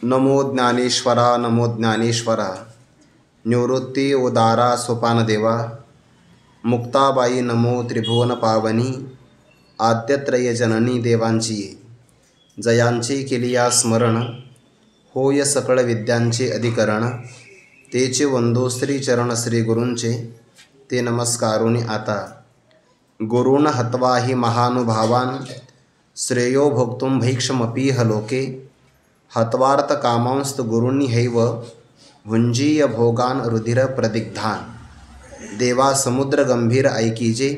नमो ज्ञानेश्वरा नमो ज्ञानेश्वरा निवृत्ती उदारा सोपानदेवा मुक्ताबाई नमो त्रिभुवन पावनी आद्यत्रय जननी देवांची जयांची केलिया स्मरण होय सकळ विद्यांचे अधिकरण तेचे वंदो श्री चरण श्री गुरूंचे ते नमस्कारुनी आता गुरुन हत्वा हि महानुभावान श्रेयो भोक्तुम भैक्षमपीह लोके हत्वार्थ कामांस्त गुरूंनी हैव भुंजीय भोगान रुधिर प्रदिग्धान देवा समुद्र गंभीर ऐकीजे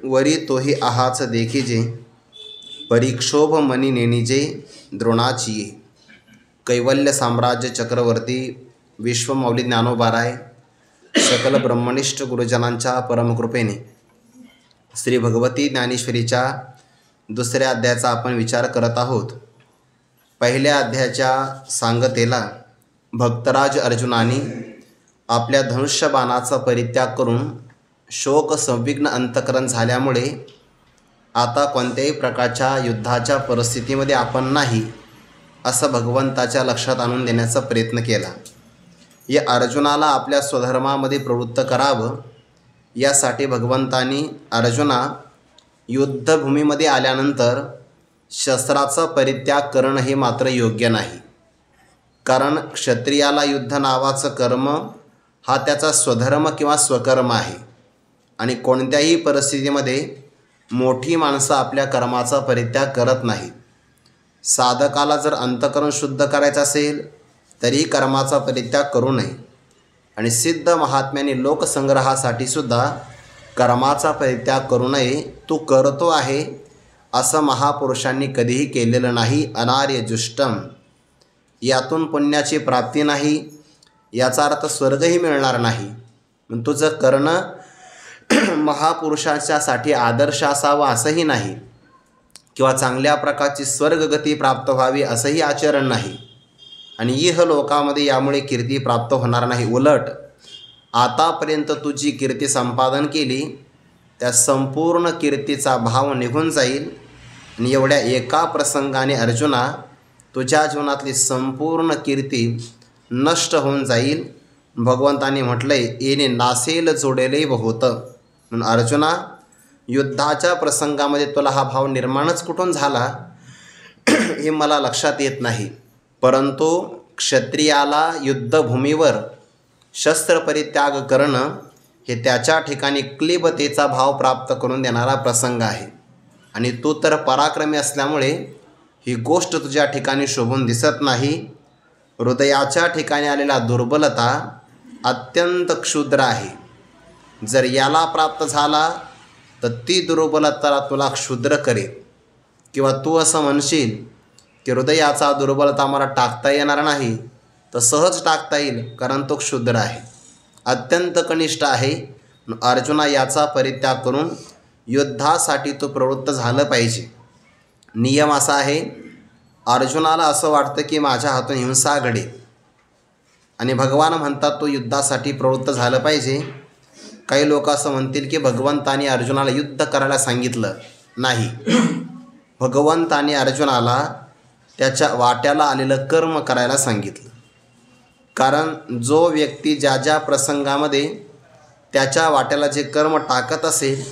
वरी तोही आहाच देखीजे परिक्षोभ मनी नेनिजे द्रोणाची कैवल्य साम्राज्य चक्रवर्ती विश्वमौली ज्ञानोबाराय सकल ब्रह्मनिष्ठ गुरुजनांच्या परमकृपेने श्री भगवती ज्ञानेश्वरीच्या दुसऱ्या अध्यायाचा आपण विचार करत आहोत। पहिल्या अध्यायाच्या सांगतेला भक्तराज अर्जुनाने आपल्या धनुष्यबाणाचा परित्याग करून शोक संविग्न अंतकरण झाल्यामुळे आता कोणत्याही प्रकारच्या युद्धाच्या परिस्थितीमध्ये आपण नाही असं भगवंताच्या लक्षात आणून देण्याचा प्रयत्न केला। या अर्जुनाला आपल्या स्वधर्मामध्ये प्रवृत्त करावं यासाठी भगवंतांनी अर्जुना युद्धभूमीमध्ये आल्यानंतर शस्त्राचा परित्याग करणं हे मात्र योग्य नाही, कारण क्षत्रियाला युद्ध नावाचं कर्म हा त्याचा स्वधर्म किंवा स्वकर्म आहे आणि कोणत्याही परिस्थितीमध्ये मोठी माणसं आपल्या कर्माचा परित्याग करत नाहीत। साधकाला जर अंतकरण शुद्ध करायचं असेल तरी कर्माचा परित्याग करू नये आणि सिद्ध महात्म्यांनी लोकसंग्रहासाठी सुद्धा कर्माचा परित्याग करू नये। तू करतो आहे असं महापुरुषांनी कधीही केलेलं नाही। अनार्यजुष्टम, यातून पुण्याची प्राप्ती नाही, याचा अर्थ स्वर्गही मिळणार नाही। पण तुझं करणं महापुरुषांच्यासाठी आदर्श असावा असंही नाही, किंवा चांगल्या प्रकारची स्वर्गगती प्राप्त व्हावी असंही आचरण नाही आणि इह लोकामध्ये यामुळे कीर्ती प्राप्त होणार नाही। उलट आतापर्यंत तू जी कीर्ती संपादन केली त्या संपूर्ण कीर्तीचा भाव निघून जाईल आणि एवढ्या एका प्रसंगाने अर्जुना तुझ्या जीवनातली संपूर्ण कीर्ती नष्ट होऊन जाईल। भगवंतांनी म्हटलंय येणे नासेल जोडेले बहुत। म्हणून अर्जुना युद्धाच्या प्रसंगामध्ये तुला हा भाव निर्माणच कुठून झाला हे मला लक्षात येत नाही, परंतु क्षत्रियाला युद्धभूमीवर शस्त्र परित्याग करणं हे त्याच्या ठिकाणी क्लिबतेचा भाव प्राप्त करून देणारा प्रसंग आहे आणि तू तर पराक्रमी असल्यामुळे ही गोष्ट तुझ्या ठिकाणी शोभून दिसत नाही। हृदयाच्या ठिकाणी आलेला दुर्बलता अत्यंत क्षुद्र आहे, जर याला प्राप्त झाला तर ती दुर्बलता तुला क्षुद्र करेल, किंवा तू असं म्हणशील की हृदयाचा दुर्बलता मला टाकता येणार नाही, तर सहज टाकता येईल, कारण तो क्षुद्र आहे, अत्यंत कनिष्ठ आहे। अर्जुना याचा परित्याग करून युद्धासाठी तो प्रवृत्त झालं पाहिजे। नियम असा आहे, अर्जुनाला असं वाटतं की माझ्या हातून हिंसा घडेल आणि भगवान म्हणतात तो युद्धासाठी प्रवृत्त झालं पाहिजे। काही लोक असं म्हणतील की भगवंतांनी अर्जुनाला युद्ध करायला सांगितलं नाही, भगवंतांनी अर्जुनाला त्याच्या वाट्याला आलेलं कर्म करायला सांगितलं, कारण जो व्यक्ती ज्या ज्या प्रसंगामध्ये त्याच्या वाट्याला जे कर्म टाकत असेल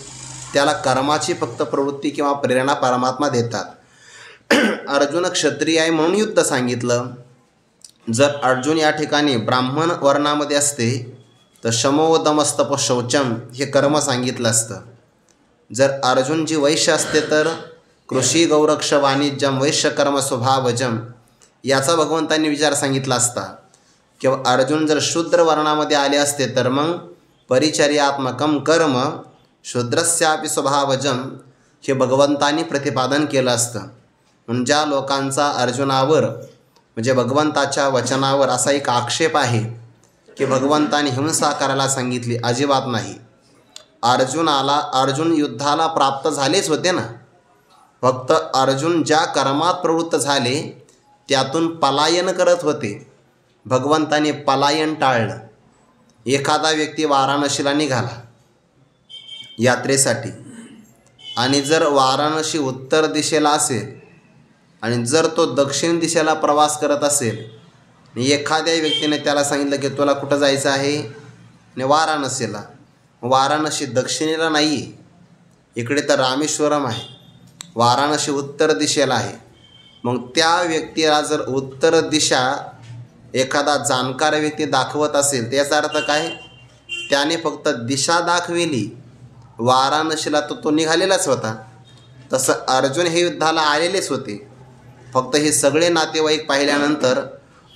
त्याला कर्माची फक्त प्रवृत्ती किंवा प्रेरणा परमात्मा देतात। अर्जुन क्षत्रिय आहे म्हणून युद्ध सांगितलं। जर अर्जुन या ठिकाणी ब्राह्मण वर्णामध्ये असते तर शमोदमस्तप शौचम हे कर्म सांगितलं असतं। जर अर्जुनची वैश्य असते तर कृषी गौरक्ष वाणिज्यम वैश्य कर्म स्वभावजम याचा भगवंतांनी विचार सांगितला असता, किंवा अर्जुन जर शूद्र वर्णामध्ये आले असते तर मग परिचर्यात्मकम कर्म शूद्रस्यापि स्वभावजम हे भगवंतांनी प्रतिपादन केलं असतं। म्हणून ज्या लोकांचा अर्जुनावर म्हणजे भगवंताच्या वचनावर असा एक आक्षेप आहे की भगवंतांनी हिंसा करायला सांगितली, अजिबात नाही। अर्जुन युद्धाला प्राप्त झालेच होते ना, फक्त अर्जुन ज्या कर्मात प्रवृत्त झाले त्यातून पलायन करत होते, भगवंताने पलायन टाळलं। एखादा व्यक्ती वाराणसीला निघाला यात्रेसाठी आणि जर वाराणसी उत्तर दिशेला असेल आणि जर तो दक्षिण दिशेला प्रवास करत असेल आणि एखाद्या व्यक्तीने त्याला सांगितलं की तुला कुठं जायचं आहे आणि वाराणसीला, वाराणसी दक्षिणेला नाही आहे, इकडे तर रामेश्वरम आहे, वाराणसी उत्तर दिशेला आहे. मग त्या व्यक्तीला जर उत्तर दिशा एखादा जाणकार व्यक्ती दाखवत असेल त्याचा अर्थ काय, त्याने फक्त दिशा दाखविली, वाराणसीला तो निघालेलाच होता. तसं अर्जुन हे युद्धाला आलेलेच होते, फक्त हे सगळे नातेवाईक पाहिल्यानंतर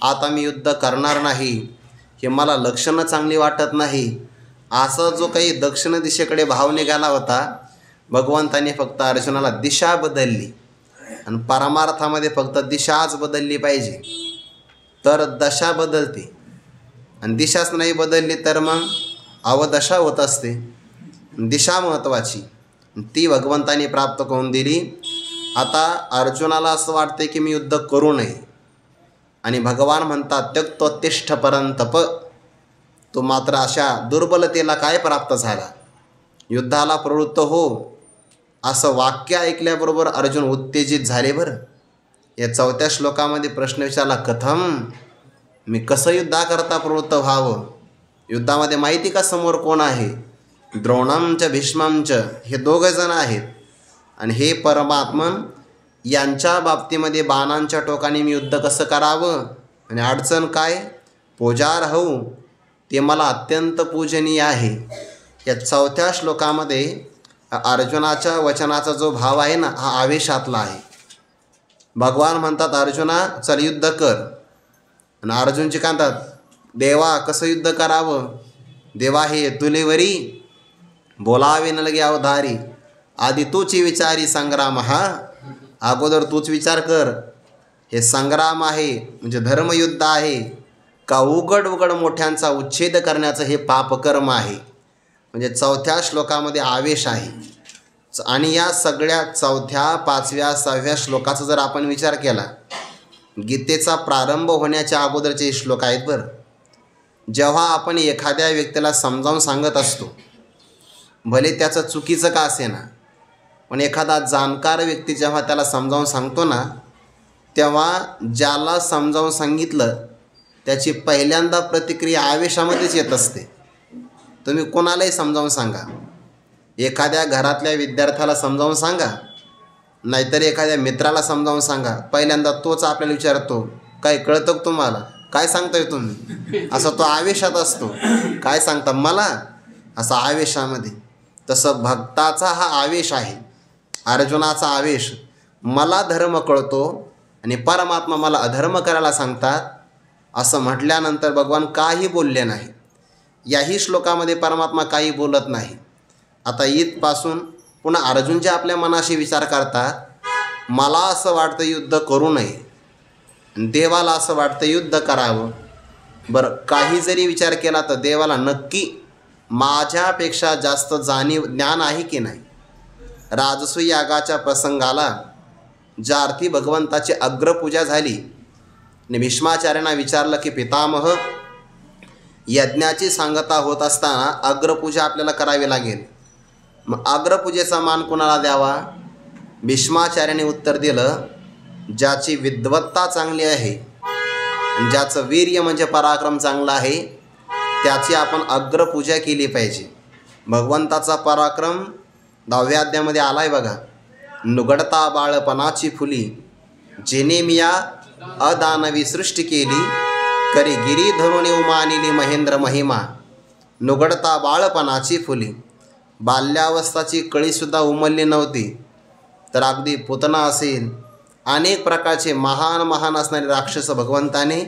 आता मी युद्ध करणार नाही, हे मला लक्षणं चांगली वाटत नाही, असा जो काही दक्षिण दिशेकडे भाव निघाला होता, भगवंताने फक्त अर्जुनाला दिशा बदलली. आणि परमार्थामध्ये फक्त दिशाच बदलली पाहिजे तर दशा बदलते, आणि दिशाच नाही बदलली तर मग अवदशा होत असते. दिशा महत्त्वाची, ती भगवंताने प्राप्त करून दिली. आता अर्जुनाला असं वाटते की मी युद्ध करू नये, आणि भगवान म्हणतात त्यक्तोत्तिष्ठ परंतप, तो मात्र अशा दुर्बलतेला काय प्राप्त झाला, युद्धाला प्रवृत्त हो, असं वाक्य ऐकल्याबरोबर अर्जुन उत्तेजित झाले. बरं, या 4थ्या श्लोकामध्ये प्रश्न विचारला, कथम, मी कसं युद्धाकरता प्रवृत्त व्हावं, युद्धामध्ये माहिती का समोर कोण आहे, द्रोणांच भीष्मांच हे 2 जण आहेत, आणि हे परमात्मन यांच्या बाबतीमध्ये बाणांच्या टोकाने मी युद्ध कसं करावं, आणि अडचण काय, पूजार होऊ, ते मला अत्यंत पूजनीय आहे. या 4थ्या श्लोकामध्ये अर्जुनाच्या वचनाचा जो भाव आहे ना, हा आवेशातला आहे. भगवान म्हणतात अर्जुना चल युद्ध कर, आणि अर्जुनची म्हणतात देवा कसं युद्ध करावं, देवा हे तुलेवरी बोलावे न लगे अवधारी, आधी तूच विचारी संग्राम, हा अगोदर तूच विचार कर, हे संग्राम आहे म्हणजे धर्मयुद्ध आहे का उघड उघड मोठ्यांचा उच्छेद करण्याचं हे पापकर्म आहे. म्हणजे 4थ्या श्लोकामध्ये आवेश आहे. आणि या सगळ्या 4थ्या, 5व्या, 6व्या श्लोकाचा जर आपण विचार केला, गीतेचा प्रारंभ होण्याच्या अगोदरचे श्लोक आहेत. बरं, जेव्हा आपण एखाद्या व्यक्तीला समजावून सांगत असतो, भले त्याचं चुकीचं का असेना, पण एखादा जाणकार व्यक्ती जेव्हा त्याला समजावून सांगतो ना, तेव्हा ज्याला समजावून सांगितलं त्याची पहिल्यांदा प्रतिक्रिया आवेशामध्येच येत असते. तुम्ही कोणालाही समजावून सांगा, एखाद्या घरातल्या विद्यार्थ्याला समजावून सांगा, नाहीतर एखाद्या मित्राला समजावून सांगा, पहिल्यांदा तोच आपल्याला विचारतो काय कळतं का तुम्हाला, काय सांगताय तुम्ही, असा तो आवेशात असतो, काय सांगता मला, असा आवेशामध्ये. तसं भक्ताचा हा आवेश आहे, अर्जुनाचा आवेश, मला धर्म कळतो आणि परमात्मा मला अधर्म करायला सांगतात, असं म्हटल्यानंतर भगवान काही बोलले नाही. याही श्लोकामध्ये परमात्मा काही बोलत नाही. आता इथपासून पुन्हा अर्जुन जे आपल्या मनाशी विचार करतात, मला असं वाटतं युद्ध करू नये, देवाला असं वाटतं युद्ध करावं. बरं, काही जरी विचार केला तर देवाला नक्की माझ्यापेक्षा जास्त ज्ञान आहे की नाही. राजसूय यागाच्या प्रसंगाला ज्या अर्थी भगवंताची अग्रपूजा झाली आणि भीष्माचार्यांना विचारलं की पितामह, यज्ञाची सांगता होत असताना अग्रपूजा आपल्याला करावी लागेल, मग अग्रपूजेचा मान कोणाला द्यावा. भीष्माचार्याने उत्तर दिलं, ज्याची विद्वत्ता चांगली आहे आणि ज्याचं वीर्य म्हणजे पराक्रम चांगला आहे, त्याची आपण अग्रपूजा केली पाहिजे. भगवंताचा पराक्रम 10व्या अध्यायामध्ये आला आहे बघा, नुगडता बाळपणाची फुली, जेने मिया अदानवी सृष्टी केली, करी गिरी धरुणी उमानिली महेंद्र महिमा. नुगडता बाळपणाची फुली, बाल्यावस्थाची कळीसुद्धा उमलली नव्हती, तर अगदी पुतना असेल, अनेक प्रकारचे महान महान असणारे राक्षस भगवंताने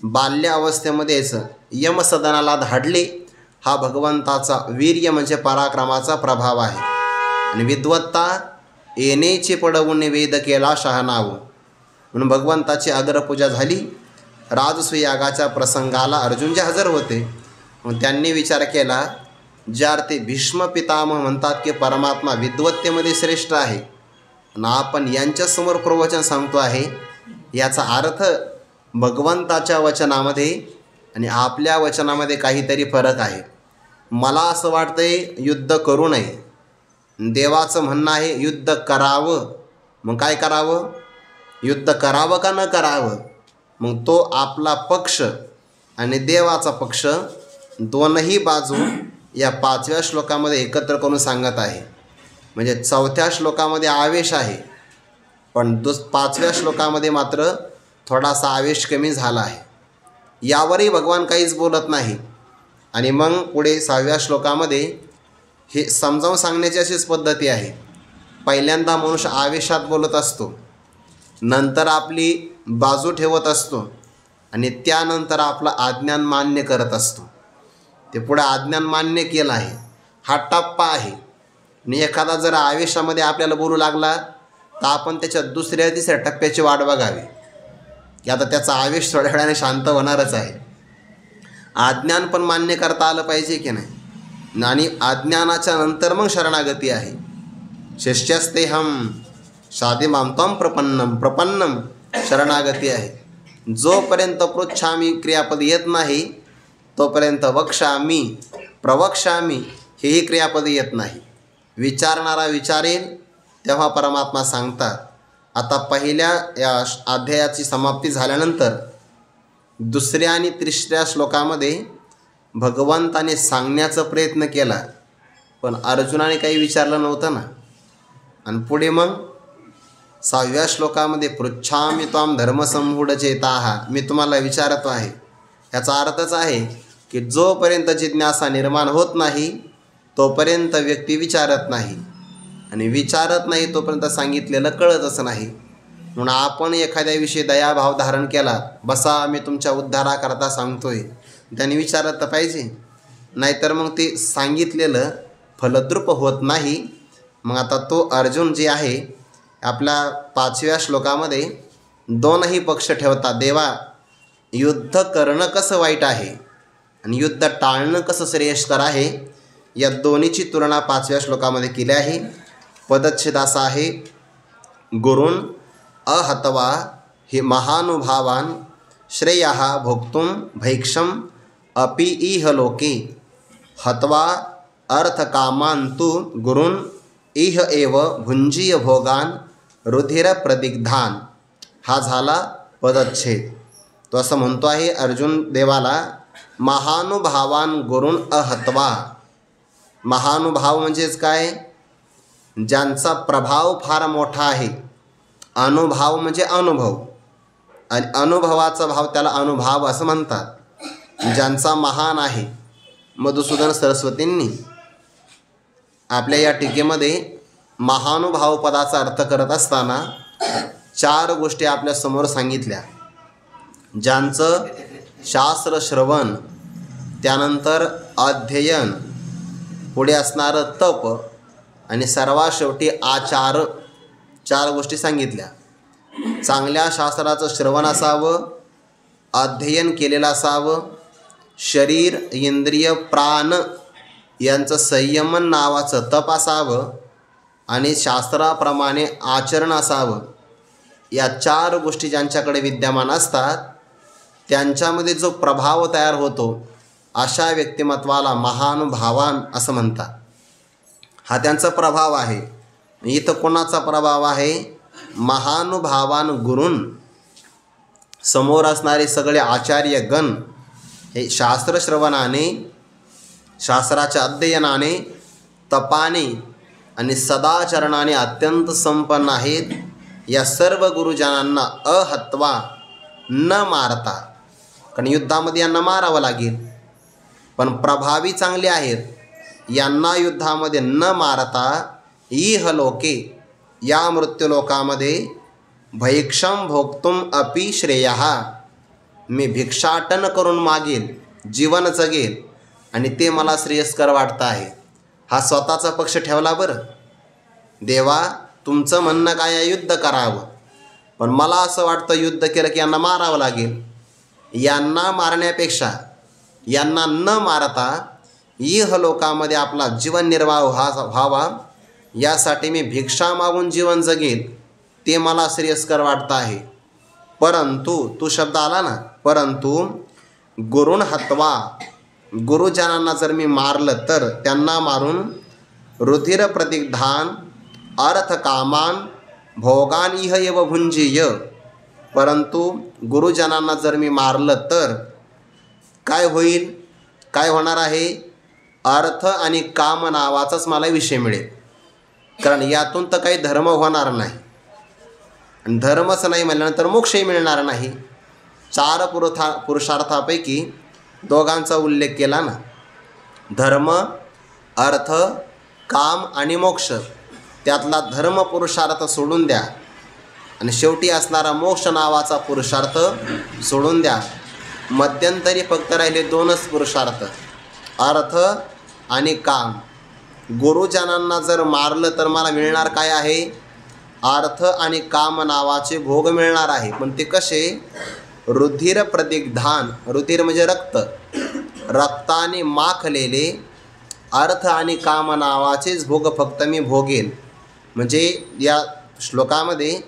बाल्यावस्थेमध्येच यमसदनाला धाडले. हा भगवंताचा वीर्य म्हणजे पराक्रमाचा प्रभाव आहे. आणि विद्वत्ता येणेची पडवून वेद केला शहानाव, म्हणून भगवंताची अग्रपूजा झाली. राजसूय यागाच्या प्रसंगाला अर्जुन जे हजर होते, मग त्यांनी विचार केला, ज्या अर्थी भीष्म पितामह म्हणतात की परमात्मा विद्वत्तेमध्ये श्रेष्ठ आहे आणि आपण यांच्यासमोर प्रवचन सांगतो आहे, याचा अर्थ भगवंताच्या वचनामध्ये आणि आपल्या वचनामध्ये काहीतरी फरक आहे. मला असं वाटतंय युद्ध करू नये, देवाचं म्हणणं आहे युद्ध करावं. मग काय करावं, युद्ध करावं का न करावं, मग तो आपला पक्ष आणि देवाचा पक्ष दोनही बाजू या 5व्या श्लोकामध्ये एकत्र करून सांगत आहे. म्हणजे 4थ्या श्लोकामध्ये आवेश आहे, पण 5व्या श्लोकामध्ये मात्र थोडासा आवेश कमी झाला आहे. यावरही भगवान काहीच बोलत नाही. आणि मग पुढे 6व्या श्लोकामध्ये हे समजावून सांगण्याची अशीच पद्धती आहे. पहिल्यांदा मनुष्य आवेशात बोलत असतो, नंतर आपली बाजू ठेवत असतो आणि त्यानंतर आपलं आज्ञान मान्य करत असतो. ते पुढे आज्ञान मान्य केलं आहे, हा टप्पा आहे. आणि एखादा जर आवेशामध्ये आपल्याला बोलू लागला तर आपण त्याच्या 2ऱ्या-3ऱ्या टप्प्याची वाट बघावी, की आता त्याचा आवेश थोड्या वेळाने शांत होणारच आहे. आज्ञान पण मान्य करता आलं पाहिजे की नाही. आणि आज्ञानाच्या नंतर मग शरणागती आहे. शिष्यस्तेहम शाधिमां त्वं प्रपन्नम शरणागती आहे. जोपर्यंत पृच्छामी क्रियापद येत नाही तोपर्यंत वक्ष्यामी प्रवक्ष्यामी हेही क्रियापद येत नाही. विचारणारा विचारेल तेव्हा परमात्मा सांगतात. आता पहिल्या या अध्यायाची समाप्ती झाल्यानंतर 2ऱ्या आणि 3ऱ्या श्लोकामध्ये भगवंताने सांगण्याचा प्रयत्न केला, पण अर्जुनाने काही विचारलं नव्हतं ना. आणि पुढे मग 6व्या श्लोकामध्ये पृच्छामि त्वां धर्मसम्मूढचेताः, मी तुम्हाला विचारतो आहे. याचा अर्थच आहे की जोपर्यंत जिज्ञासा निर्माण होत नाही तोपर्यंत व्यक्ती विचारत नाही, आणि विचारत नाही तोपर्यंत सांगितलेलं कळतच नाही. म्हणून आपण एखाद्याविषयी दयाभाव धारण केला, बसा मी तुमच्या उद्धाराकरता सांगतोय, त्याने विचारत तर पाहिजे, नाहीतर मग ते सांगितलेलं फलद्रूप होत नाही. मग आता तो अर्जुन जे आहे आपल्या 5व्या श्लोकामध्ये दोनही पक्ष ठेवतात. देवा, युद्ध करणं कसं वाईट आहे आणि युद्ध टाळणं कसं श्रेयस्कर आहे, या दोन्हीची तुलना 5व्या श्लोकामध्ये केली आहे. पदच्छेद असा आहे, गुरुन् अहत्वा हि महानुभावान् श्रेयः भोक्तुं भैक्षम् अपि इह लोके हत्वा अर्थकामान् तु गुरुन् इह एव भुंजीय भोगान् रुधिरप्रदिग्धान्. हा झाला पदच्छेद. तो असं म्हणतो आहे अर्जुन देवाला, महानुभावान् गुरुन् अहत्वा. महानुभाव म्हणजेच काय, ज्यांचा प्रभाव फार मोठा आहे. अनुभाव म्हणजे अनुभव, आणि अनुभवाचा भाव त्याला अनुभाव असं म्हणतात. ज्यांचा महान आहे. मधुसूदन सरस्वतींनी आपल्या या टीकेमध्ये महानुभाव पदाचा अर्थ करत असताना 4 गोष्टी आपल्यासमोर सांगितल्या. ज्यांचं शास्त्र श्रवण, त्यानंतर अध्ययन, पुढे असणारं तप आणि सर्वात शेवटी आचार, 4 गोष्टी सांगितल्या. चांगल्या शास्त्राचं श्रवण असावं, अध्ययन केलेलं असावं, शरीर इंद्रिय प्राण यांचं संयमन नावाचं तप असावं, आणि शास्त्राप्रमाणे आचरण असावं. या 4 गोष्टी ज्यांच्याकडे विद्यमान असतात त्यांच्यामध्ये जो प्रभाव तयार होतो अशा व्यक्तिमत्वाला महानुभावान असं म्हणतात. हा त्यांचा प्रभाव आहे. इथं कोणाचा प्रभाव आहे, महानुभावान गुरुन्. समोर असणारे सगळे आचार्यगण हे शास्त्रश्रवणाने, शास्त्राच्या अध्ययनाने, तपाने आणि सदाचरणाने अत्यंत संपन्न आहेत. या सर्व गुरुजनांना अहत्वा, न मारता, कारण युद्धामध्ये यांना मारावं लागेल, पण प्रभावी चांगले आहेत, यांना युद्धामध्ये न मारता इह लोके, या मृत्यूलोकामध्ये भैक्षम भोक्तुम अपि श्रेयः, मी भिक्षाटन करून मागेल, जीवन जगेल, आणि ते मला श्रेयस्कर वाटतं आहे. हा स्वतःचा पक्ष ठेवला. बरं देवा, तुमचं म्हणणं काय, युद्ध करावं, पण मला असं वाटतं युद्ध केलं की यांना मारावं लागेल. यांना मारण्यापेक्षा यांना न मारता इह लोकामध्ये आपला जीवननिर्वाह व्हावा, यासाठी मी भिक्षा मागून जीवन जगेल, ते मला श्रेयस्कर वाटतं आहे. परंतु, तू शब्द आला ना, परंतु गुरुन् हत्वा, गुरुजनांना जर मी मारलं तर त्यांना मारून रुधिर प्रतिग्धान अर्थकामान भोगान इह एव भुंजीय, परंतु गुरुजनांना जर मी मारलं तर काय होईल, काय होणार आहे, अर्थ आणि काम नावाचाच मला विषय मिळेल. कारण यातून तर काही धर्म होणार नाही, आणि धर्मच नाही म्हणल्यानंतर मोक्षही मिळणार नाही. 4 पुरुषार्थापैकी दोघांचा उल्लेख केला ना, धर्म, अर्थ, काम आणि मोक्ष. त्यातला धर्म पुरुषार्थ सोडून द्या आणि शेवटी असणारा मोक्ष नावाचा पुरुषार्थ सोडून द्या. मध्यंतरी फक्त राहिले 2च पुरुषार्थ, अर्थ आणि काम. गुरुजनांना जर मारलं तर मला मिळणार काय आहे, अर्थ आणि काम नावाचे भोग मिळणार आहे. पण ते कसे, रुधिर प्रदिग्धान, रुधिर म्हणजे रक्त, रक्ताने माखलेले अर्थ आणि काम नावाचेच भोग फक्त मी भोगेल. म्हणजे या श्लोकामध्ये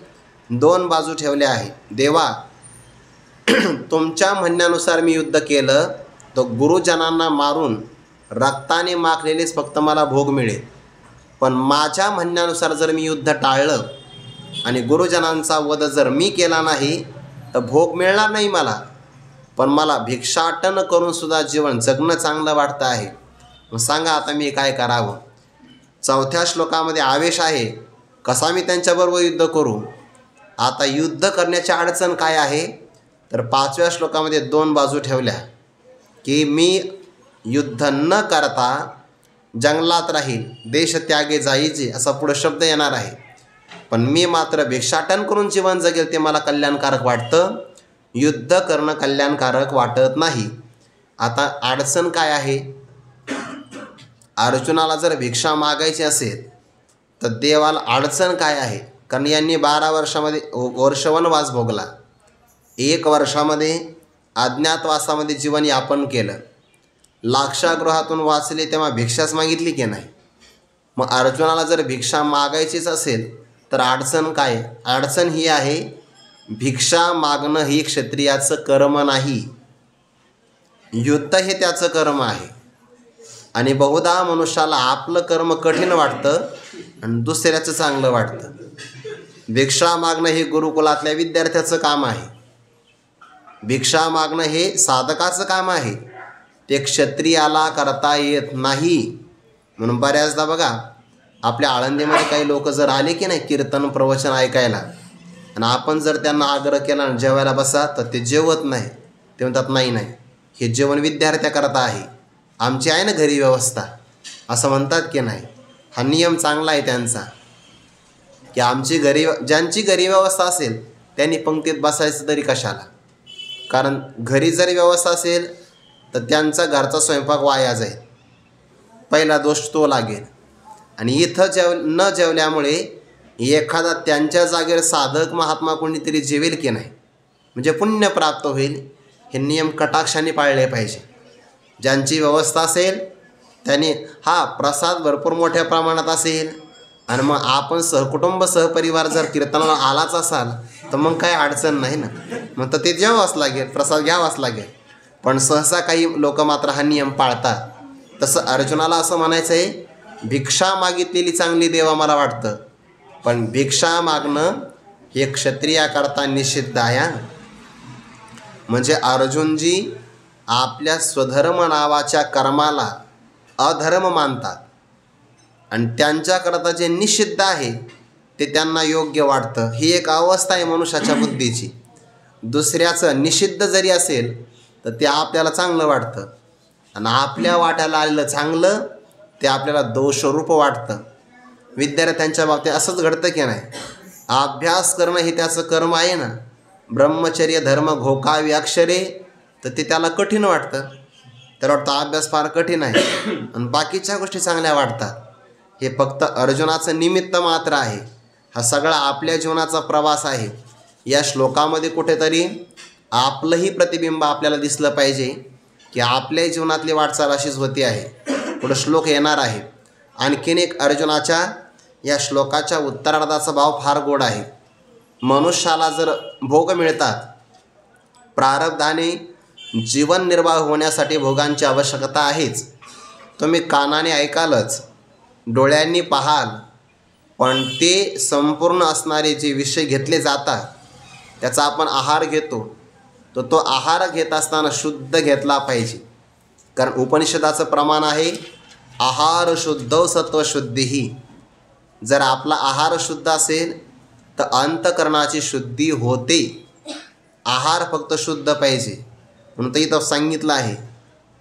2 बाजू ठेवल्या आहे. देवा, तुमच्या म्हणण्यानुसार मी युद्ध केलं तर गुरुजनांना मारून रक्ताने माखलेलेच फक्त मला भोग मिळेल. पण माझ्या म्हणण्यानुसार जर मी युद्ध टाळलं आणि गुरुजनांचा वध जर मी केला नाही तर भोग मिळणार नाही मला, पण मला भिक्षाटन करूनसुद्धा जीवन जगणं चांगलं वाटतं आहे. मग सांगा आता मी काय करावं. 4थ्या श्लोकामध्ये आवेश आहे, कसा मी त्यांच्याबरोबर युद्ध करू. आता युद्ध करण्याची अडचण काय आहे, तर 5व्या श्लोकामध्ये 2 बाजू ठेवल्या की मी युद्ध न करता जंगलात राहील, देश त्यागे जाईचे असा पुढे शब्द येणार आहे. पण मी मात्र भिक्षाटन करून जीवन जगेल ते मला कल्याणकारक वाटतं, युद्ध करणं कल्याणकारक वाटत नाही. आता अडचण काय आहे, अर्जुनाला जर भिक्षा मागायची असेल तर देवाला अडचण काय आहे. कारण यांनी 12 वर्ष वनवास भोगला, 1 वर्षामध्ये अज्ञातवासामध्ये जीवन यापन केलं, लाक्षागृहातून वाचले तेव्हा भिक्षाच मागितली की नाही. मग अर्जुनाला जर भिक्षा मागायचीच असेल तर अडचण काय, अडचण ही आहे, भिक्षा मागणं ही क्षत्रियाचं कर्म नाही, युद्ध हे त्याचं कर्म आहे. आणि बहुधा मनुष्याला आपलं कर्म कठीण वाटतं आणि दुसऱ्याचं चांगलं वाटतं. भिक्षा मागणं हे गुरुकुलातल्या विद्यार्थ्याचं काम आहे, भिक्षा मागणं हे साधकाचं काम आहे, ते क्षत्रियाला करता येत नाही. म्हणून बऱ्याचदा बघा आपल्या आळंदीमध्ये काही लोक जर आले की नाही कीर्तन प्रवचन ऐकायला, आणि आपण जर त्यांना आग्रह केला आणि जेवायला बसा तर ते जेवत नाही. ते म्हणतात नाही हे जेवण विद्यार्थ्याकरता आहे, आमची आहे ना घरी व्यवस्था, असं म्हणतात की नाही. हा नियम चांगला आहे त्यांचा की आमची ज्यांची घरी व्यवस्था असेल त्यांनी पंक्तीत बसायचं तरी कशाला. कारण घरी जरी व्यवस्था असेल तर त्यांचा घरचा स्वयंपाक वाया जाईल, पहिला दोष तो लागेल. आणि इथं न जेवल्यामुळे एखादा त्यांच्या जागेवर साधक महात्मा कोणीतरी जेवेल की नाही, म्हणजे पुण्य प्राप्त होईल. हे नियम कटाक्षाने पाळले पाहिजे. ज्यांची व्यवस्था असेल त्यांनी प्रसाद भरपूर मोठ्या प्रमाणात असेल आणि मग आपण सहकुटुंब सहपरिवार जर कीर्तनाला आलाच असाल तर मग काय अडचण नाही ना, मग तर ते जेवावंच लागेल, प्रसाद घ्यावाच लागेल. पण सहसा काही लोक मात्र हा नियम पाळतात. तसं अर्जुनाला असं म्हणायचं आहे, भिक्षा मागितलेली चांगली देवा मला वाटतं, पण भिक्षा मागणं हे क्षत्रियाकरता निषिद्ध आहे. म्हणजे अर्जुनजी आपल्या स्वधर्म नावाच्या कर्माला अधर्म मानतात आणि त्यांच्याकरता जे निषिद्ध आहे ते त्यांना योग्य वाटतं. ही एक अवस्था आहे मनुष्याच्या बुद्धीची. दुसऱ्याचं निषिद्ध जरी असेल तर ते आपल्याला चांगलं वाटतं आणि आपल्या वाट्याला आलेलं चांगलं ते आपल्याला दोषरूप वाटतं. विद्यार्थ्यांच्या बाबतीत असंच घडतं की नाही. अभ्यास करणं हे त्याचं कर्म आहे ना, ब्रह्मचर्य धर्म घोकावी अक्षरे, तर ते त्याला कठीण वाटतं. त्याला वाटतं अभ्यास फार कठीण आहे आणि बाकीच्या गोष्टी चांगल्या वाटतात. हे फक्त अर्जुनाचं निमित्त मात्र आहे. हा सगळा आपल्या जीवनाचा प्रवास आहे. या श्लोकामध्ये कुठेतरी आपलंही प्रतिबिंब आपल्याला दिसलं पाहिजे की आपल्या जीवनातली वाटचाल अशीच होती आहे. पुढे श्लोक येणार आहे. आणखीन एक अर्जुनाच्या या श्लोकाच्या उत्तरार्धाचा भाव फार गोड आहे. मनुष्याला जर भोग मिळतात, प्रारब्धाने जीवन निर्वाह होण्यासाठी भोगांची आवश्यकता आहेच. तुम्ही कानाने ऐकालच, डोळ्यांनी पाहाल, पण ते संपूर्ण असणारे जे विषय घेतले जातात त्याचा आपण आहार घेतो, तर तो आहार घेत असताना शुद्ध घेतला पाहिजे. कारण उपनिषदाचं प्रमाण आहे आहार शुद्ध सत्वशुद्धीही. जर आपला आहार शुद्ध असेल तर अंतकरणाची शुद्धी होते. आहार फक्त शुद्ध पाहिजे. म्हणून तर इथं सांगितलं आहे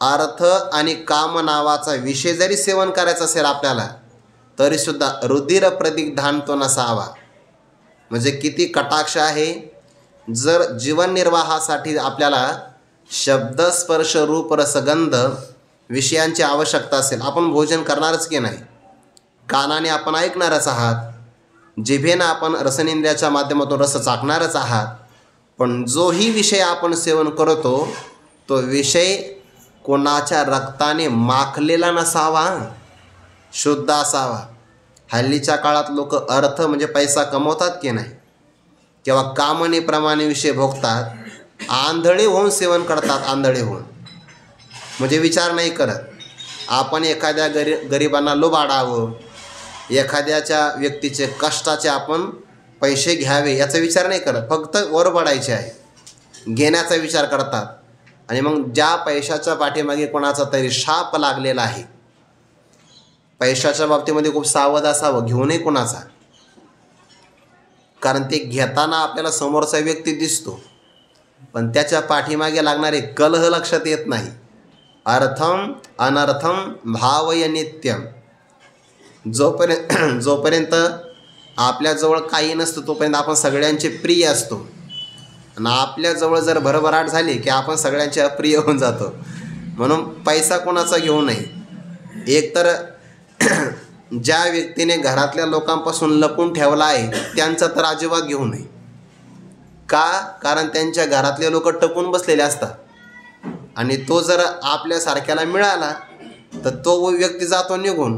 अर्थ आणि काम नावाचा विषय जरी सेवन करायचा असेल आपल्याला तरीसुद्धा रुधिर प्रदिग्धान तो नसावा. म्हणजे किती कटाक्ष आहे. जर जीवननिर्वाहासाठी आपल्याला शब्द स्पर्श रूप रसगंध विषयांची आवश्यकता असेल, आपण भोजन करणारच की नाही. कानाने आपण ऐकणारच आहात, जिभेनं आपण रसनेंद्रियाच्या माध्यमातून रस चाखणारच आहात. पण जोही विषय आपण सेवन करतो तो विषय कोणाच्या रक्ताने माखलेला नसावा, शुद्ध असावा. हल्लीच्या काळात लोक अर्थ म्हणजे पैसा कमवतात की नाही, किंवा कामनेप्रमाणे विषय भोगतात, आंधळे होऊन सेवन करतात. आंधळे होऊन म्हणजे विचार नाही करत. आपण एखाद्या गरिबांना लुबाडावं, एखाद्याच्या व्यक्तीचे कष्टाचे आपण पैसे घ्यावे याचा विचार नाही करत. फक्त वर पडायचे आहे, घेण्याचा विचार करतात. आणि मग ज्या पैशाच्या पाठीमागे कोणाचा तरी शाप लागलेला आहे, पैशाच्या बाबतीमध्ये खूप सावध असावं, घेऊ नये कोणाचा. कारण ते घेताना आपल्याला समोरचा व्यक्ती दिसतो, पण त्याच्या पाठीमागे लागणारे कलह लक्षात येत नाही. अर्थम अनर्थम भावय नित्यम. जोपर्यंत आपल्याजवळ काही नसतं तोपर्यंत आपण सगळ्यांचे प्रिय असतो, आणि आपल्याजवळ जर भरभराट झाली की आपण सगळ्यांचे अप्रिय होऊन जातो. म्हणून पैसा कोणाचा घेऊ नये. एकतर ज्या व्यक्तीने घरातल्या लोकांपासून लपून ठेवला आहे त्यांचा तर अजिबात घेऊ नये. का? कारण त्यांच्या घरातले लोक टपून बसलेले असतात, आणि तो जर आपल्यासारख्याला मिळाला तर तो व्यक्ती जातो निघून,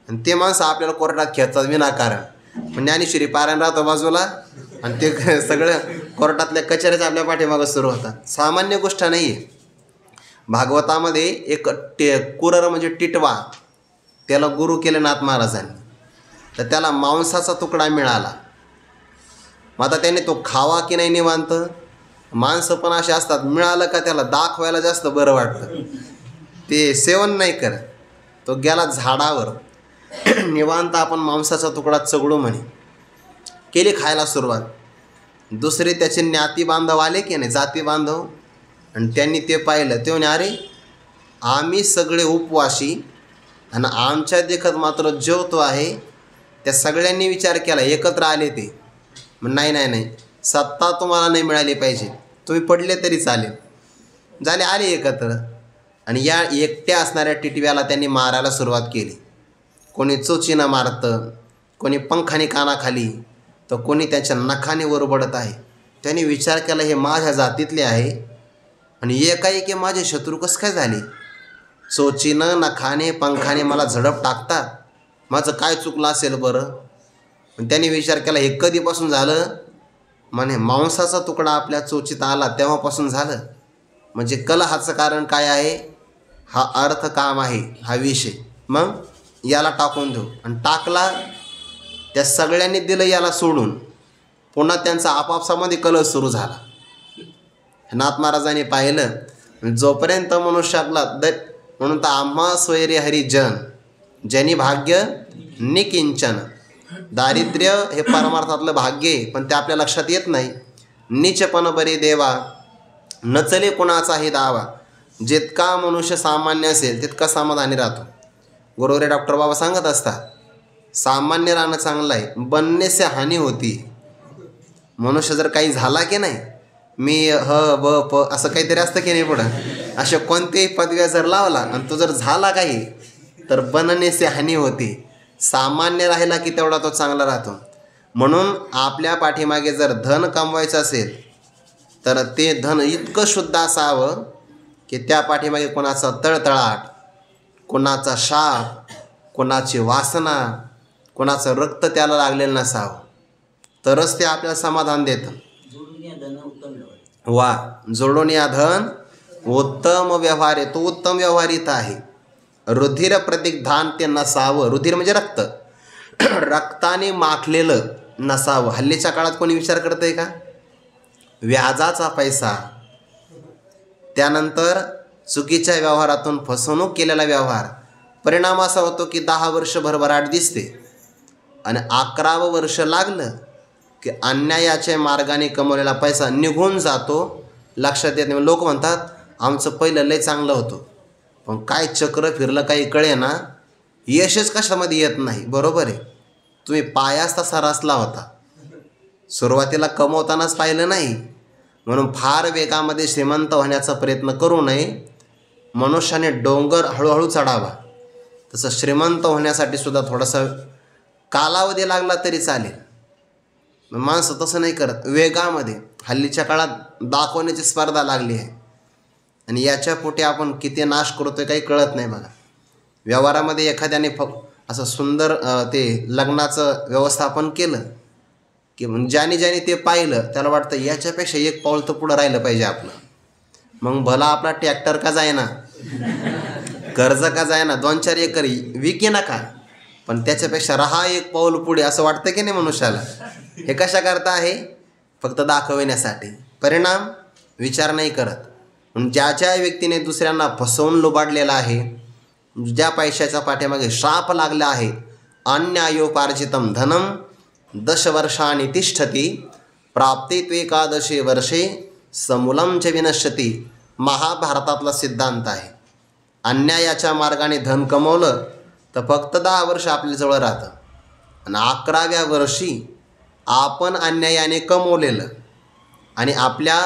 आणि ते माणसं आपल्याला कोर्टात खेचतात विनाकारण. पण ज्ञानेश्वरी पारायण राहतो बाजूला, आणि ते सगळं कोर्टातल्या कचऱ्याच आपल्या पाठीमागं सुरू होतात. सामान्य गोष्ट नाही आहे. भागवतामध्ये एक कुरर म्हणजे टिटवा, त्याला गुरु केले नाथ महाराजांनी, तर त्याला मांसाचा तुकडा मिळाला. मग आता त्याने तो खावा की नाही निवांत. माणसं पण असे असतात, मिळालं का त्याला दाखवायला जास्त बरं वाटतं, ते सेवन नाही करत. तो गेला झाडावर, निवांत आपण मांसाचा तुकडा चगडू म्हणे, केली खायला सुरुवात. दुसरे त्याचे ज्ञाती बांधव आले की नाही, जाती बांधव, आणि त्यांनी ते पाहिलं. ते म्हणे अरे आम्ही सगळे उपवासी आणि आमच्या देखत मात्र जेवतो आहे. त्या सगळ्यांनी विचार केला, एकत्र आले ते. नाही नाही नाही, सत्ता तुम्हाला नाही मिळाली पाहिजे, तुम्ही पडले तरी चालेल. झाले, आले एकत्र, आणि या एकट्या असणाऱ्या टिटव्याला त्यांनी मारायला सुरुवात केली. कोणी चोचीनं मारतं, कोणी पंखाने कानाखाली, तर कोणी त्याच्या नखाने वरबडत आहे. त्यांनी विचार केला हे माझ्या जातीतले आहे, आणि एकाएकी माझे शत्रू कसं काय झाले. चोचीनं नखाने पंखाने मला झडप टाकतात, माझं काय चुकलं असेल बरं. पण त्यांनी विचार केला हे कधीपासून झालं. म्हणे मांसाचा तुकडा आपल्या चोचीत आला तेव्हापासून झालं. म्हणजे कलहाचं कारण काय आहे, हा अर्थ काम आहे, हा विषय. मग याला टाकून देऊ, आणि टाकला, त्या सगळ्यांनी दिलं याला सोडून. पुन्हा त्यांचा आपापसामध्ये कलह सुरू झाला. नाथ महाराजांनी पाहिलं, जोपर्यंत मनुष्यातला म्हणून तर आम्हा स्वैर्य हरिजन ज्यांनी भाग्य निकिंचन. दारिद्र्य हे परमार्थातलं भाग्य आहे, पण ते आपल्या लक्षात येत नाही. नीचपण बरे देवा नचले कुणाचाही दावा. जितका मनुष्य सामान्य असेल तितका समाधानी राहतो. गुरुवरे डॉक्टर बाबा सांगत असतात, सामान्य राहणं चांगलं आहे, बनण्यासे हानी होती. मनुष्य जर काही झाला की नाही, मी ब प असं काहीतरी असतं की नाही पुढं, अशा कोणत्याही पदव्या जर लावला आणि तो जर झाला काही तर बनण्यासे हानी होती. सामान्य राहिला की तेवढा तो चांगला राहतो. म्हणून आपल्या पाठीमागे जर धन कमवायचं असेल तर ते धन इतकं शुद्ध असावं की त्या पाठीमागे कोणाचा तळतळाट, कोणाचा शाप, कोणाची वासना, कोणाचं रक्त त्याला लागलेलं नसावं, तरच ते आपल्याला समाधान देतं. वा, जोडून या धन उत्तम व्यवहार आहे, तो उत्तम व्यवहारित आहे. रुधिर प्रदिग्धान ते नसावं. रुधिर म्हणजे रक्त, रक्ताने माखलेलं नसावं. हल्लीच्या काळात कोणी विचार करतंय का? व्याजाचा पैसा, त्यानंतर चुकीच्या व्यवहारातून फसवणूक केलेला व्यवहार, परिणाम असा होतो की 10 वर्ष भरभराट दिसते आणि 11वं वर्ष लागलं की अन्यायाच्या मार्गाने कमवलेला पैसा निघून जातो, लक्षात येत नाही. लोक म्हणतात आमचं पहिलं लय चांगलं होतं, पण काय चक्र फिरलं काही कळे ना, यशच कशामध्ये येत नाही. बरोबर आहे, तुम्ही पायाच तसा रचला होता, सुरुवातीला कमवतानाच पाहिलं नाही. म्हणून फार वेगामध्ये श्रीमंत होण्याचा प्रयत्न करू नये. मनुष्याने डोंगर हळूहळू चढावा, तसं श्रीमंत होण्यासाठी सुद्धा थोडासा कालावधी लागला तरी चालेल. माणसं तसं नाही करत, वेगामध्ये. हल्लीच्या काळात दाखवण्याची स्पर्धा लागली आहे आणि याच्या पोटी आपण किती नाश करतोय काही कळत नाही. बघा, व्यवहारामध्ये एखाद्याने असं सुंदर ते लग्नाचं व्यवस्थापन केलं की ज्याने ते पाहिलं त्याला वाटतं याच्यापेक्षा एक पाऊल तर पुढं राहिलं पाहिजे आपलं. मग भला आपला ट्रॅक्टर का जायना, कर्ज का जायना, 2-4 एकर विके नका, पण त्याच्यापेक्षा राहा एक पाऊल पुढे, असं वाटतं की नाही मनुष्याला. हे कशा करता आहे? फक्त दाखवण्यासाठी. परिणाम विचार नाही करत. म्हणून ज्या व्यक्तीने दुसऱ्यांना फसवून लुबाडलेला आहे, ज्या पैशाच्या पाठीमागे शाप लागला आहे, अन्यायोपार्जितम धनम 10 वर्षांनी तिष्ठती प्राप्ते त्वेकादशे वर्षे समूलं च विनश्यती, महाभारतातला सिद्धांत आहे. अन्यायाच्या मार्गाने धन कमवलं तर फक्त 10 वर्ष आपल्याजवळ राहतं आणि 11व्या वर्षी आपण अन्यायाने कमवलेलं आणि आपल्या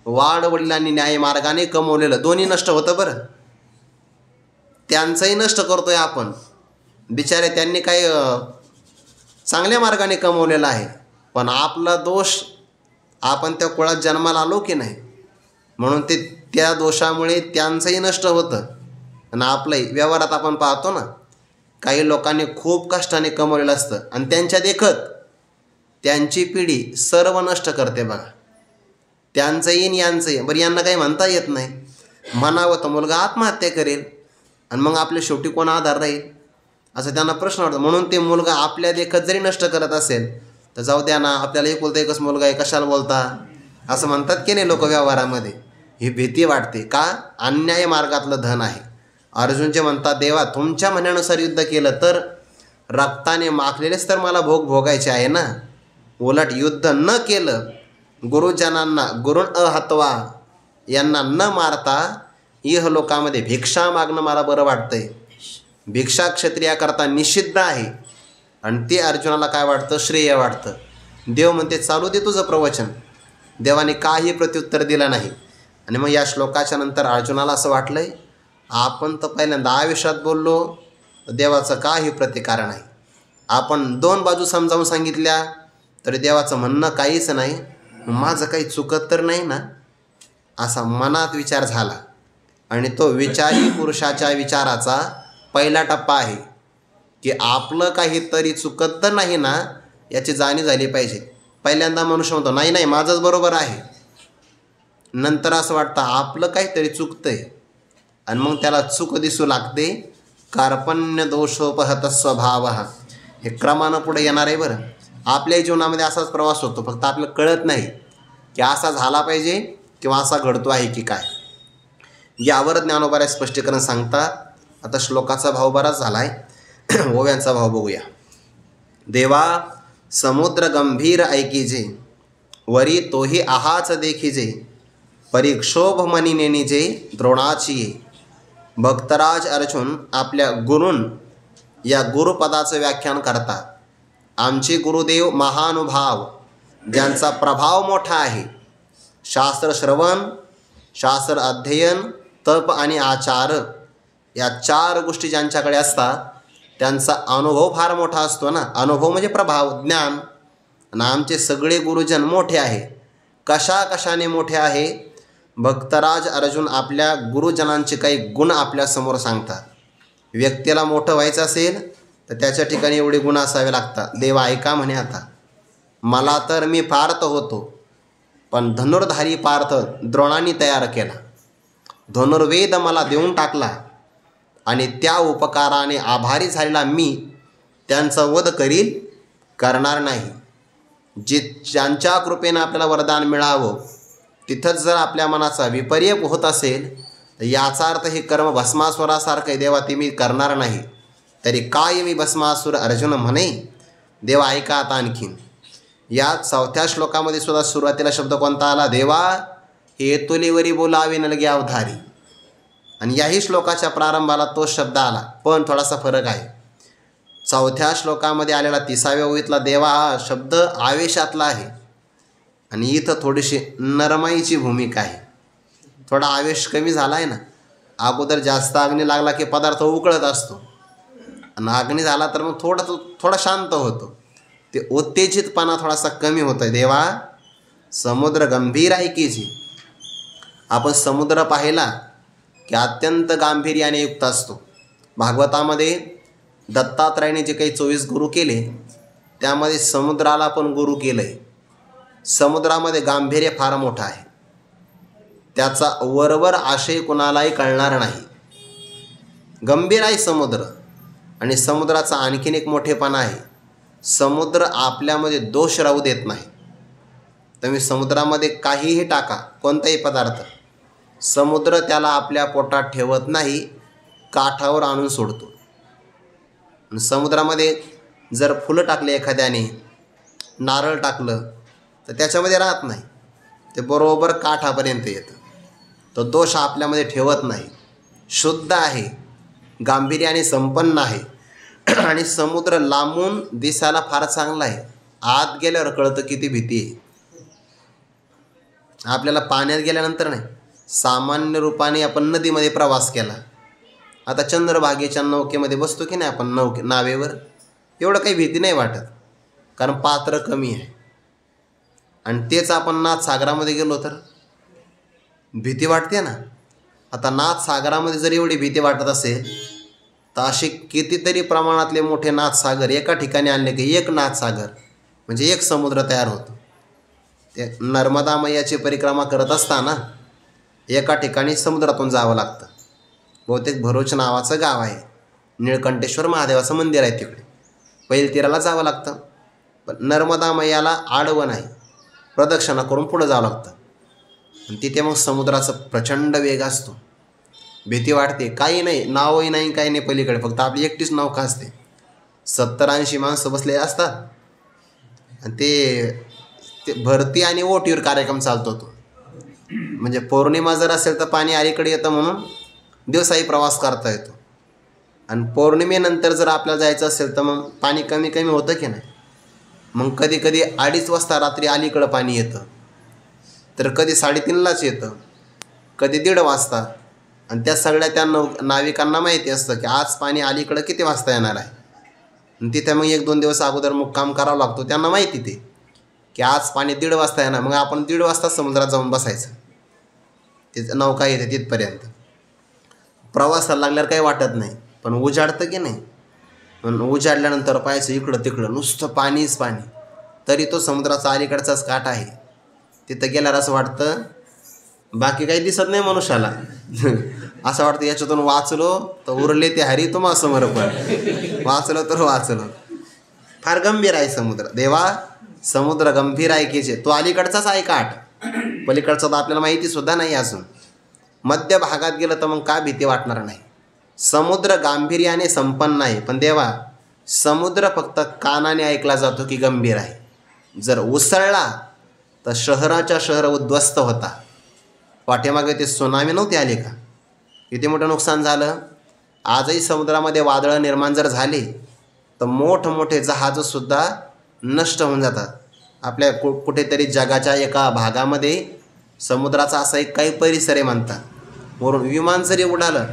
वाडवडिलांनी न्यायमार्गाने कमवलेलं दोन्ही नष्ट होतं. बरं, त्यांचंही नष्ट करतोय आपण. बिचारे त्यांनी काही चांगल्या मार्गाने कमवलेलं आहे, पण आपला दोष, आपण त्या कुळात जन्माला आलो की नाही, म्हणून ते त्या दोषामुळे त्यांचंही नष्ट होतं आणि आपलंही. व्यवहारात आपण पाहतो ना, काही लोकांनी खूप कष्टाने कमवलेलं असतं आणि त्यांच्या देखत त्यांची पिढी सर्व नष्ट करते. बघा, त्यांचंही आणि यांचंही. बरं, यांना काही म्हणता येत नाही, म्हणावं तर मुलगा आत्महत्या करेल आणि मग आपल्या शेवटी कोण आधार राहील, असं त्यांना प्रश्न वाटतो. म्हणून ते मुलगा आपल्या देखत जरी नष्ट करत असेल तर जाऊ द्या ना, आपल्याला एकुलता एकच मुलगा आहे, कशाला बोलता, असं म्हणतात की नाही लोक व्यवहारामध्ये. ही भीती वाटते का? अन्याय मार्गातलं धन आहे. अर्जुनचे म्हणतात, देवा तुमच्या म्हणण्यानुसार युद्ध केलं तर रक्ताने माखलेलेच तर मला भोग भोगायचे आहे ना. उलट युद्ध न केलं, गुरुजनांना गुरुण अहत्वा यांना न मारता इहलोकामध्ये भिक्षा मागणं मला बरं वाटतंय. भिक्षा क्षत्रियाकरता निषिद्ध आहे आणि ते अर्जुनाला काय वाटतं? श्रेय वाटतं. देव म्हणते चालू दे तुझं प्रवचन. देवाने काही प्रत्युत्तर दिलं नाही. आणि मग या श्लोकाच्या नंतर अर्जुनाला असं वाटलंय, आपण तर पहिल्यांदा आयुष्यात बोललो, देवाचं काही प्रतिकार नाही. आपण 2 बाजू समजावून सांगितल्या तरी देवाचं म्हणणं काहीच नाही. माझं काही चुकत तर नाही ना, असा मनात विचार झाला. आणि तो विचारी पुरुषाच्या विचाराचा पहिला टप्पा आहे की आपलं काहीतरी चुकत तर नाही ना, याची जाणीव झाली पाहिजे. पहिल्यांदा मनुष्य म्हणतो नाही नाही माझंच बरोबर आहे, नंतर असं वाटतं आपलं काहीतरी चुकतंय आणि मग त्याला चूक दिसू लागते. कार्पण्य दोषोपहत स्वभाव, हे क्रमानं पुढे येणार आहे. बरं, आपल्या जीवनामध्ये असाच प्रवास होतो, फक्त आपल्याला कळत नाही की असा झाला पाहिजे किंवा असा घडतो आहे की काय. यावर ज्ञानोबा स्पष्टीकरण सांगतात. आता श्लोकाचा भाव बराच झाला आहे, ओव्यांचा भाव बघूया. देवा समुद्र गंभीर ऐकीजे, वरी तोही आहाच देखीजे, परिक्षोभ मनी नेनीजे द्रोणाची. भक्तराज अर्जुन आपल्या गुरून या गुरुपदाचं व्याख्यान करतात. आमचे गुरुदेव महानुभाव, ज्यांचा प्रभाव मोठा आहे. शास्त्र श्रवण, शास्त्र अध्ययन, तप आणि आचार या 4 गोष्टी ज्यांच्याकडे असतात त्यांचा अनुभव फार मोठा असतो ना. अनुभव म्हणजे प्रभाव, ज्ञान. आणि आमचे सगळे गुरुजन मोठे आहे. कशाने मोठे आहे? भक्तराज अर्जुन आपल्या गुरुजनांचे काही गुण आपल्यासमोर सांगतात. व्यक्तीला मोठं व्हायचं असेल तर त्याच्या ठिकाणी एवढे गुण असावे लागतात. देवा ऐका म्हणे, आता मला तर मी पार्थ होतो, पण धनुर्धारी पार्थ द्रोणांनी तयार केला. धनुर्वेद मला देऊन टाकला आणि त्या उपकाराने आभारी झालेला मी त्यांचा वध करील, करणार नाही. ज्यांच्या कृपेनं आपल्याला वरदान मिळावं तिथंच जर आपल्या मनाचा विपर्य होत असेल तर याचा अर्थ हे कर्म भस्मासुरासारखं आहे, देवा ते मी करणार नाही. तरी काय मी भस्मासुर अर्जुन म्हणे. देवा ऐका आता आणखीन या 4थ्या श्लोकामध्ये सुद्धा सुरुवातीला शब्द कोणता आला, देवा हे तुलीवरी बोलावे नलगे अवधारी. आणि याही श्लोकाच्या प्रारंभाला तो शब्द आला, पण थोडासा फरक आहे. 4थ्या श्लोकामध्ये आलेला 30व्या ओळीतला देवा हा शब्द आवेशातला आहे आणि इथं थोडीशी नरमाईची भूमिका आहे. थोडा आवेश कमी झाला आहे ना. अगोदर जास्त अग्नी लागला की पदार्थ उकळत असतो आणि अग्नी झाला तर मग थोडा शांत होतो. ते उत्तेजितपणा थोडासा कमी होतो आहे. देवा समुद्र गंभीर आहे की जी. आपण समुद्र पाहिला की अत्यंत गांभीर्याने युक्त असतो. भागवतामध्ये दत्तात्रयाने जे काही 24 गुरु केले त्यामध्ये समुद्राला पण गुरु केलं आहे. समुद्रामध्ये गांभीर्य फार मोठं आहे. त्याचा वरवर आशय कुणालाही कळणार नाही. गंभीर आहे समुद्र. आणि समुद्राचा आणखीन एक मोठेपणा आहे, समुद्र आपल्यामध्ये दोष राहू देत नाही. तुम्ही समुद्रामध्ये काहीही टाका, कोणताही पदार्थ, समुद्र त्याला आपल्या पोटात ठेवत नाही, काठावर आणून सोडतो. समुद्रामध्ये जर फुलं टाकले एखाद्याने, नारळ टाकलं तर त्याच्यामध्ये राहत नाही, ते बरोबर काठापर्यंत येतं. तो दोष आपल्यामध्ये ठेवत नाही, शुद्ध आहे, गांभीर्याने संपन्न आहे. आणि समुद्र लांबून दिसायला फार चांगला आहे, आत गेल्यावर कळतं किती भीती आहे. आपल्याला पाण्यात गेल्यानंतर नाही, सामान्य रूपाने आपण नदीमध्ये प्रवास केला, आता चंद्रभागेच्या नौकेमध्ये बसतो की नाही आपण नावेवर, एवढं काही भीती नाही वाटत, कारण पात्र कमी आहे. आणि तेच आपण नाथसागरामध्ये गेलो तर भीती वाटते ना. आता नाथसागरामध्ये जर एवढी भीती वाटत असेल तर असे कितीतरी प्रमाणातले मोठे नाथसागर एका ठिकाणी आणले की एक नाथसागर म्हणजे एक समुद्र तयार होतो. ते नर्मदा मैयाची परिक्रमा करत असताना एका ठिकाणी समुद्रातून जावं लागतं. बहुतेक भरूच नावाचं गाव आहे, निळकंठेश्वर महादेवाचं मंदिर आहे, तिकडे पैल तीराला जावं लागतं. पण नर्मदा मैयाला आडवं नाही, प्रदक्षिणा करून पुढं जावं लागतं. आणि तिथे मग समुद्राचा प्रचंड वेग असतो, भीती वाटते. काही नाही, नावही नाही, काही नाही पलीकडे, फक्त आपली एकटीच नौका असते. 70-80 माणसं बसले असतात आणि ते भरती आणि ओटीवर कार्यक्रम चालतो तो. म्हणजे पौर्णिमा जर असेल तर पाणी अलीकडे येतं म्हणून दिवसाही प्रवास करता येतो. आणि पौर्णिमेनंतर जर आपल्याला जायचं असेल तर मग पाणी कमी कमी होतं की नाही. मग कधी कधी 2:30 वाजता रात्री अलीकडं पाणी येतं, तर कधी 3:30लाच येतं, कधी 1:30 वाजता. आणि त्या सगळ्या त्या नाविकांना माहिती असतं की आज पाणी अलीकडं किती वाजता येणार आहे. आणि तिथे मग 1-2 दिवस अगोदर मुक्काम करावा लागतो. त्यांना माहिती ते की आज पाणी 1:30 वाजता येणार, मग आपण 1:30 वाजता समुद्रात जाऊन बसायचं. तिथं नौका येते तिथपर्यंत. प्रवासाला लागल्यावर काही वाटत नाही, पण उजाडतं की नाही. पण उजाडल्यानंतर पाहायचं इकडं तिकडं नुसतं पाणीच पाणी, तरी तो समुद्राचा अलीकडचाच काठ आहे. तिथं गेल्यावर असं वाटतं बाकी काही दिसत नाही मनुष्याला. असं वाटतं याच्यातून वाचलो तर उरले ते हरी तुम्हा समर्पण, वाचलो तर वाचलो. फार गंभीर आहे समुद्र. देवा समुद्र गंभीर आहे की जे. तो अलीकडचाच आहे काठ, पलीकडचा तर आपल्याला माहितीसुद्धा नाही अजून. मध्य भागात गेलं तर मग का भीती वाटणार नाही. समुद्र गांभीर्याने संपन्न आहे. पण देवा समुद्र फक्त कानाने ऐकला जातो की गंभीर आहे, जर उसळला तर शहराच्या शहर उद्ध्वस्त होता. पाठीमागे ते सुनामी नव्हती आली का, किती मोठं नुकसान झालं. आजही समुद्रामध्ये वादळं निर्माण जर झाली तर मोठमोठे जहाजंसुद्धा नष्ट होऊन जातात. आपल्या कुठेतरी जगाच्या एका भागामध्ये समुद्राचा असा एक काही परिसर आहे म्हणतात, वरून विमान जरी उडालं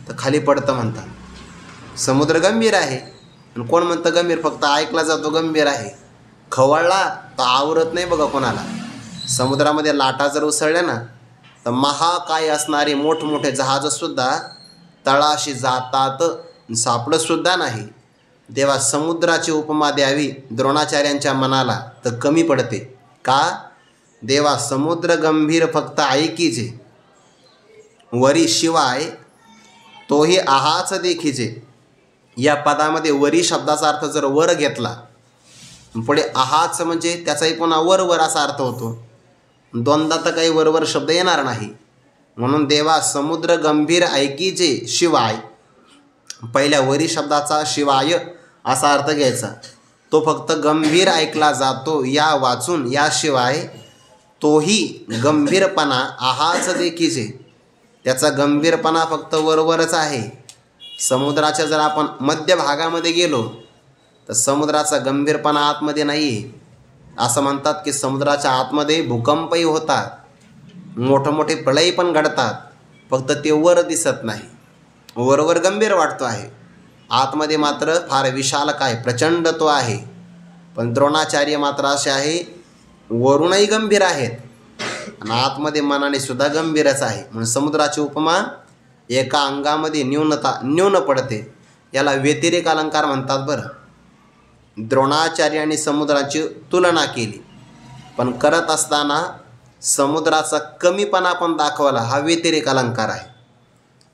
तर खाली पडतं म्हणतात. समुद्र गंभीर आहे. आणि कोण म्हणतं गंभीर, फक्त ऐकला जातो गंभीर आहे, खवळला तर आवरत नाही बघा कोणाला. समुद्रामध्ये लाटा जर उसळल्या ना तर महाकाय असणारी मोठमोठे जहाजंसुद्धा तळाशी जातात, सापडतसुद्धा नाही. देवा समुद्राची उपमा द्यावी द्रोणाचार्यांच्या मनाला तर कमी पडते. का देवा समुद्र गंभीर फक्त ऐकीजे, वरी शिवाय तोही आहाच देखीजे. या पदामध्ये वरी शब्दाचा अर्थ जर वर घेतला, पुढे आहाच म्हणजे त्याचाही पुन्हा वर वर असा अर्थ होतो. दोनदा तर काही वरवर शब्द येणार नाही. म्हणून देवा समुद्र गंभीर ऐकीजे शिवाय, पहिल्या वरी शब्दाचा शिवाय असा अर्थ घ्यायचा. तो फक्त गंभीर ऐकला जातो या वाचून, याशिवाय तोही गंभीरपणा आहाच देखीचे, त्याचा गंभीरपणा फक्त वरवरच आहे. समुद्राच्या जर आपण मध्य भागामध्ये गेलो तर समुद्राचा गंभीरपणा आतमध्ये नाही आहे. असं म्हणतात की समुद्राच्या आतमध्ये भूकंपही होतात, मोठमोठे प्रलय पण घडतात, फक्त ते वर दिसत नाही. वरवर गंभीर वाटतो आहे, आतमध्ये मात्र फार विशालकाय प्रचंड तो आहे. पण द्रोणाचार्य मात्र असे आहे, वरूनही गंभीर आहेत आणि आतमध्ये मनाने सुद्धा गंभीरच आहे. म्हणून समुद्राची उपमा एका अंगामध्ये न्यून पडते, याला व्यतिरेक अलंकार म्हणतात. बरं, द्रोणाचार्यांनी समुद्राची तुलना केली, पण करत असताना समुद्राचा कमीपणा पण दाखवला, हा व्यतिरेक अलंकार आहे.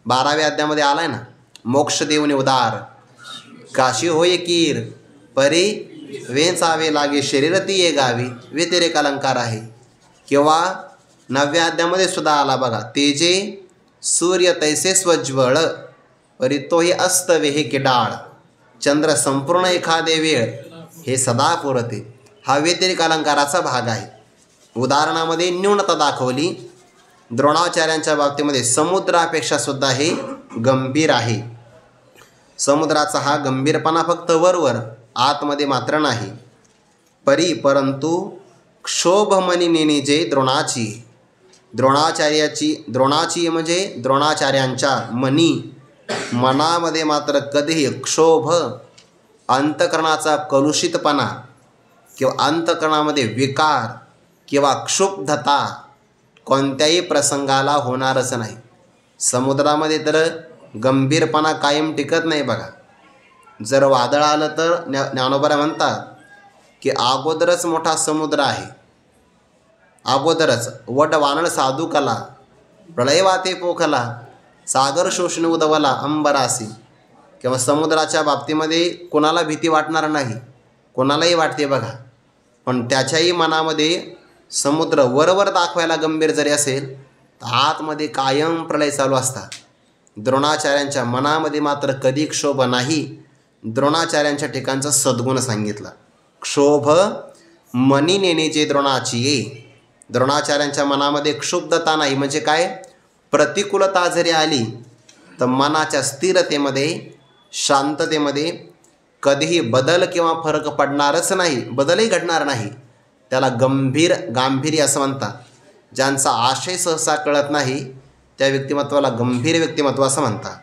12व्या अध्यायामध्ये आलाय ना, मोक्ष देऊनी उदार काशी होय कीर, परी वेचावे लागे शरीर ती ये गावी, व्यतिरेक अलंकार आहे. किंवा 9व्या अध्यायामध्ये सुद्धा आला बघा, तेजे सूर्य तैसे स्वज्वळ, परी तोही अस्तवे हे किडाळ, चंद्र संपूर्ण एखादे वेळ हे सदा पुरते. हा व्यतिरेक अलंकाराचा भाग आहे. उदाहरणामध्ये न्यूनता दाखवली. द्रोणाचार्यांच्या बाबतीमध्ये समुद्रापेक्षा सुद्धा हे गंभीर आहे. समुद्राचा हा गंभीरपणा फक्त वरवर, आतमध्ये मात्र नाही. परंतु क्षोभमनी नेनिजे द्रोणाची, द्रोणाची म्हणजे द्रोणाचार्यांच्या मनामध्ये मात्र कधीही क्षोभ, अंतकरणाचा कलुषितपणा किंवा अंतकरणामध्ये विकार किंवा क्षुब्धता कोणत्याही प्रसंगाला होणारच नाही. समुद्रामध्ये तर गंभीरपणा कायम टिकत नाही बघा. जर वादळ आलं तर ज्ञानोबा म्हणतात की अगोदरच मोठा समुद्र आहे, अगोदरच वट वानळ साधू कला, प्रलय वाते पोखला, सागर शोषण उदवला अंबरासी. किंवा समुद्राच्या बाबतीमध्ये कोणाला भीती वाटणार नाही, कोणालाही वाटते बघा, पण त्याच्याही मनामध्ये समुद्र वरवर दाखवायला गंभीर जरी असेल तर आतमध्ये कायम प्रलय चालू असतात. द्रोणाचार्यांच्या मनामध्ये मात्र कधी क्षोभ नाही. द्रोणाचार्यांच्या ठिकाणचा सद्गुण सांगितला, क्षोभ मनी नेनेचे द्रोणाची ये. द्रोणाचार्यांच्या मनामध्ये क्षुब्धता नाही. म्हणजे काय, प्रतिकूलता जरी आली तर मनाच्या स्थिरतेमध्ये, शांततेमध्ये कधीही बदल किंवा फरक पडणारच नाही, बदलही घडणार नाही. त्याला गांभीर्य असं म्हणतात. ज्यांचा आशय सहसा कळत नाही त्या व्यक्तिमत्वाला गंभीर व्यक्तिमत्व असं म्हणतात.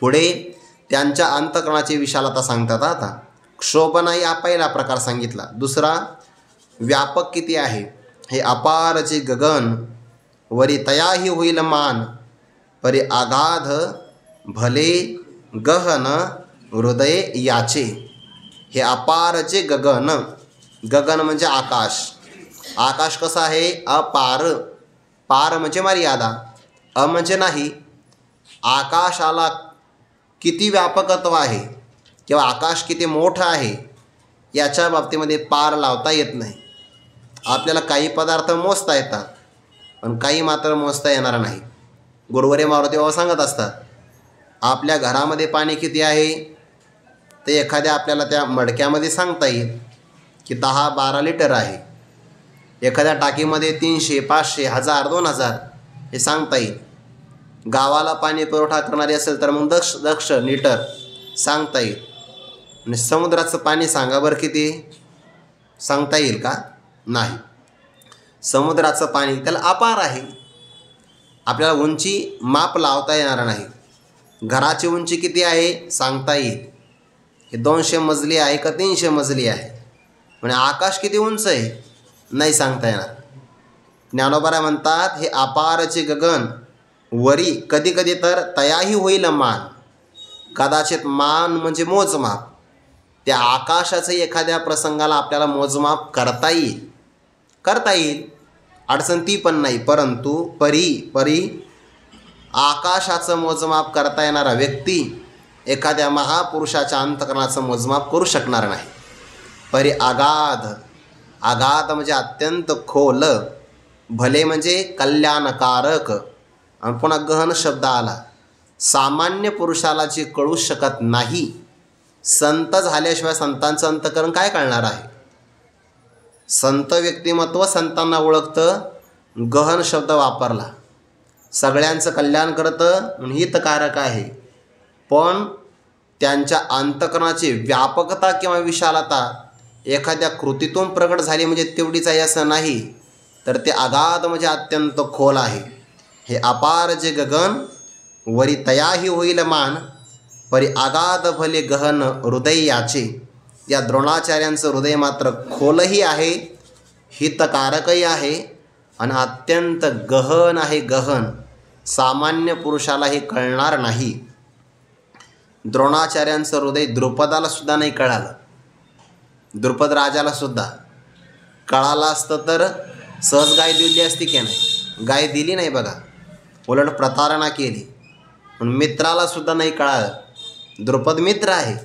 पुढे त्यांच्या अंतःकरणाची विशालता सांगतात. आता क्षोभ नाही हा पहिला प्रकार सांगितला. दुसरा, व्यापक किती आहे, हे अपार जे गगन, वरी तयाही होईल मान, परी आगाध भले गहन हृदय याचे. हे अपार जे गगन, गगन म्हणजे आकाश. आकाश कसं आहे, अपार, पार म्हणजे मर्यादा, म्हणजे नाही. आकाशाला किती व्यापकत्व आहे किंवा आकाश किती मोठं आहे याच्या बाबतीमध्ये पार लावता येत नाही. आपल्याला काही पदार्थ मोजता येतात पण काही मात्र मोजता येणार नाही. गुरुवारी मारुती बाबा सांगत असतात, आपल्या घरामध्ये पाणी किती आहे ते एखाद्या आपल्याला त्या मडक्यामध्ये सांगता येईल की 10-12 लिटर आहे. एखाद्या टाकीमध्ये 300, 500, 1000, 2000 हे सांगता येईल. गावाला पाणी पुरवठा करणारी असेल तर मग दक्ष लिटर सांगता येईल. आणि समुद्राचं पाणी सांगा बरं किती, सांगता येईल का, नाही. समुद्राचं पाणी त्याला अपार आहे. आपल्याला उंची माप लावता येणार नाही. घराची उंची किती आहे सांगता येईल, हे 200 मजली आहे का 300 मजली आहे. म्हणजे आकाश किती उंच आहे नाही सांगता येणार. ज्ञानोबा म्हणतात, हे अपारचे गगन, वरी कधी कधी तर तयाही होईल मान. कदाचित मान म्हणजे मोजमाप. त्या आकाशाचं एखाद्या प्रसंगाला आपल्याला मोजमाप करता येईल, अडचण ती पण नाही. परंतु परी आकाशाचं मोजमाप करता येणारा व्यक्ती एखाद्या महापुरुषाच्या अंतकरणाचं मोजमाप करू शकणार नाही. परी आगाध, आगाध म्हणजे अत्यंत खोल, भले म्हणजे कल्याणकारक, आणि पुन्हा गहन शब्द आला. सामान्य पुरुषाला जे कळू शकत नाही, संत झाल्याशिवाय संतांचं अंतकरण काय कळणार आहे. संत व्यक्तिमत्व संतांना ओळखतं, गहन शब्द वापरला. सगळ्यांचं कल्याण करतं, हितकारक आहे, पण त्यांच्या अंतकरणाची व्यापकता किंवा विशालता एखाद्या कृतीतून प्रकट झाली म्हणजे तेवढीच आहे असं नाही, तर ते अगाध म्हणजे अत्यंत खोल आहे. हे अपार जे गगन वरी तयाही होईल मान, परी आगाध भले गहन हृदय याचे. या द्रोणाचार्यांचं हृदय मात्र खोलही आहे, हितकारकही आहे, आणि अत्यंत गहन आहे, गहन. सामान्य पुरुषाला हे कळणार नाही. द्रोणाचार्यांचं हृदय द्रुपदाला सुद्धा नाही कळालं. द्रुपद राजाला सुद्धा कळालं असतं तर सहज गाय दिली असती की नाही. गाय दिली नाही बघा, उलट प्रतारणा केली. पण मित्राला सुद्धा नाही कळालं. द्रुपद मित्र आहे,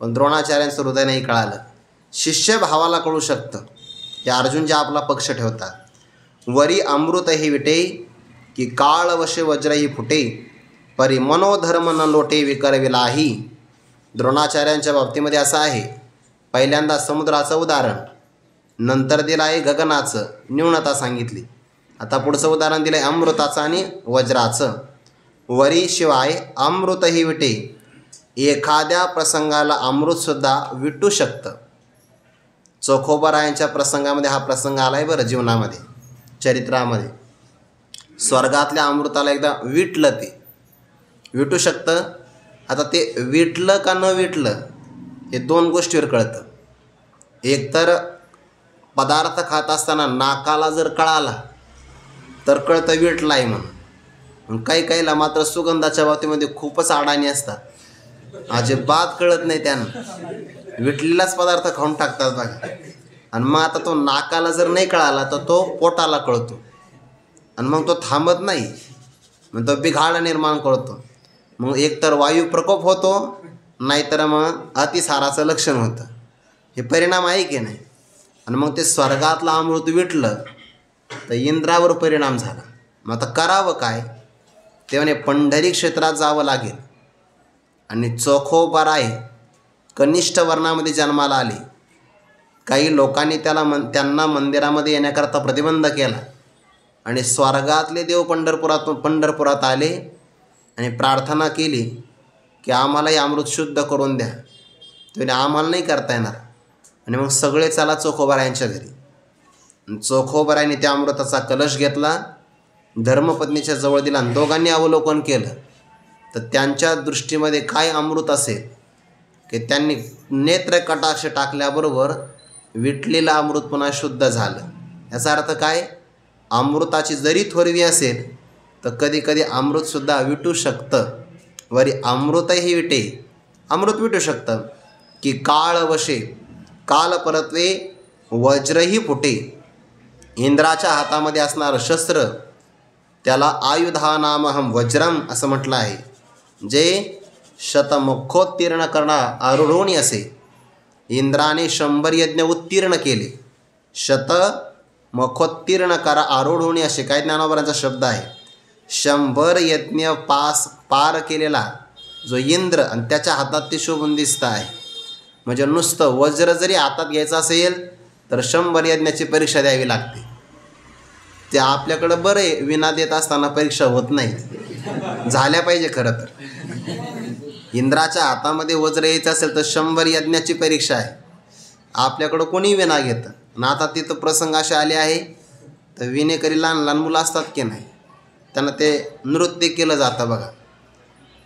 पण द्रोणाचार्यांचं हृदय नाही कळालं. शिष्य भावाला कळू शकतं. हे अर्जुन जे आपला पक्ष ठेवतात. वरी अमृत ही विटे, की काळ वशे वज्रही फुटे, परी मनोधर्म न लोटे विकरविलाही. द्रोणाचार्यांच्या बाबतीमध्ये असं आहे, पहिल्यांदा समुद्राचं उदाहरण, नंतर दिलं आहे गगनाचं, न्यूनता सांगितली. आता पुढचं उदाहरण दिलं आहे अमृताचं आणि वज्राचं. वरी शिवाय अमृत ही विटे, एखाद्या प्रसंगाला अमृतसुद्धा विटू शकतं. चोखोबरायांच्या प्रसंगामध्ये हा प्रसंग आला आहे बरं, जीवनामध्ये, चरित्रामध्ये. स्वर्गातल्या अमृताला एकदा विटलं, ते विटू शकतं. आता ते विटलं का न विटलं हे दोन गोष्टीवर कळतं. एकतर पदार्थ खात असताना नाकाला जर कळाला तर कळतं विटला आहे म्हणून. काही काहीला मात्र सुगंधाच्या बाबतीमध्ये खूपच अडाणी असतात, अजिबात कळत नाही त्यांना, विटलेलाच पदार्थ खाऊन टाकतात बघा. आणि मग आता तो नाकाला जर नाही कळाला तर तो पोटाला कळतो, आणि मग तो थांबत नाही, मग तो बिघाड निर्माण करतो. मग एकतर वायू प्रकोप होतो, नाहीतर मग अतिसाराचं लक्षण होतं. हे परिणाम आहे की नाही. आणि मग ते स्वर्गातलं अमृत विटलं तर इंद्रावर परिणाम झाला. मग आता करावं काय, तेव्हा पंढरी क्षेत्रात जावं लागेल. आणि चोखोबराय कनिष्ठ वर्णामध्ये जन्माला आले. काही लोकांनी त्यांना मंदिरामध्ये येण्याकरता प्रतिबंध केला, आणि स्वर्गातले देव पंढरपुरात आले आणि प्रार्थना केली की आम्हालाही अमृत शुद्ध करून द्या. त्याने आम्हाला नाही करता येणार. आणि मग सगळे चला चोखोबरायांच्या घरी. चोखोबरायांनी त्या अमृताचा कलश घेतला, धर्मपत्नीच्या जवळ दिला, आणि दोघांनी अवलोकन केलं तर त्यांच्या दृष्टीमध्ये काय अमृत असेल की त्यांनी नेत्र कटाक्ष टाकल्याबरोबर विटलेलं अमृत पुन्हा शुद्ध झालं. याचा अर्थ काय, अमृताची जरी थोरवी असेल तर कधी कधी अमृतसुद्धा विटू शकतं. वरी अमृतही विटे, अमृत विटू शकतं. की काळ वशे, काल परत्वे वज्रही फुटे. इंद्राच्या हातामध्ये असणारं शस्त्र त्याला आयुधानामहम वज्रम असं म्हटलं आहे, जे शतमुखोत्तीर्ण करणार आरूढोणी असे. इंद्राने 100 यज्ञ उत्तीर्ण केले. शतमुखोत्तीर्ण करा आरूढोणी असे काय ज्ञानोबरांचा शब्द आहे. 100 यज्ञ पार केलेला जो इंद्र, आणि त्याच्या हातात ते शोभून दिसतं आहे. म्हणजे नुसतं वज्र जरी हातात घ्यायचं असेल तर 100 यज्ञाची परीक्षा द्यावी लागते. ते आपल्याकडं बरं आहे, विना देत असताना परीक्षा होत नाही, झाल्या पाहिजे खरं तर. इंद्राच्या हातामध्ये वज्र यायचं असेल तर 100 यज्ञाची परीक्षा आहे. आपल्याकडं कोणी विना घेतं. आणि आता तिथं प्रसंग असे आले आहे तर विनेकरी लहान लहान मुलं असतात की नाही, त्यांना ते नृत्य केलं जातं बघा.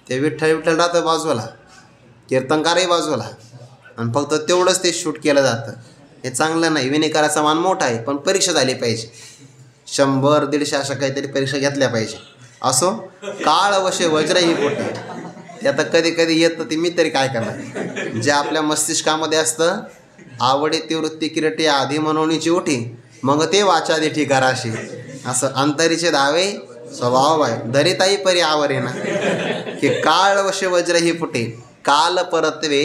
ते विठ्ठल विठ्ठल राहतं बाजूला, कीर्तनकारही बाजूला, आणि फक्त तेवढंच ते शूट केलं जातं. हे चांगलं नाही. विनेकराचा मान मोठा आहे, पण परीक्षा झाली पाहिजे. 100-150 अशा काहीतरी परीक्षा घेतल्या पाहिजे. असो, काळ वशे वज्रही फुटे. ते आता कधी कधी येतं, ते मी तरी काय करणार. जे आपल्या मस्तिष्कामध्ये असतं, आवडी तीवृत्ती किरटी आधी मनोनीची उठी, मग ते वाचादी ठिकाराशी. असं अंतरीचे धावे स्वभाव आहे, धरिताई परी आवरे ना. की काळ वशे वज्रही फुटे. काल परत्वे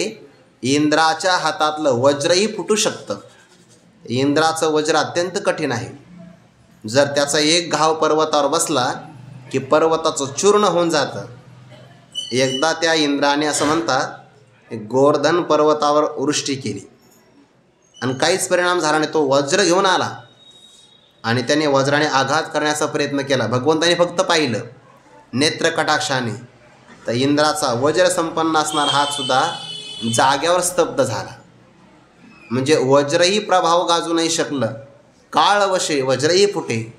इंद्राच्या हातातलं वज्रही फुटू शकतं. इंद्राचं वज्र अत्यंत कठीण आहे. जर त्याचा एक घाव पर्वतावर बसला की पर्वताचं चूर्ण होऊन जातं. एकदा त्या इंद्राने असं म्हणतात गोवर्धन पर्वतावर वृष्टी केली आणि काहीच परिणाम झाला नाही. तो वज्र घेऊन आला आणि त्याने वज्राने आघात करण्याचा प्रयत्न केला. भगवंताने फक्त पाहिलं नेत्र कटाक्षाने, तर इंद्राचा वज्र संपन्न असणारा हातसुद्धा जाग्यावर स्तब्ध झाला. म्हणजे वज्रही प्रभाव गाजू नाही शकलं. काळ वशे वज्रही फुटे.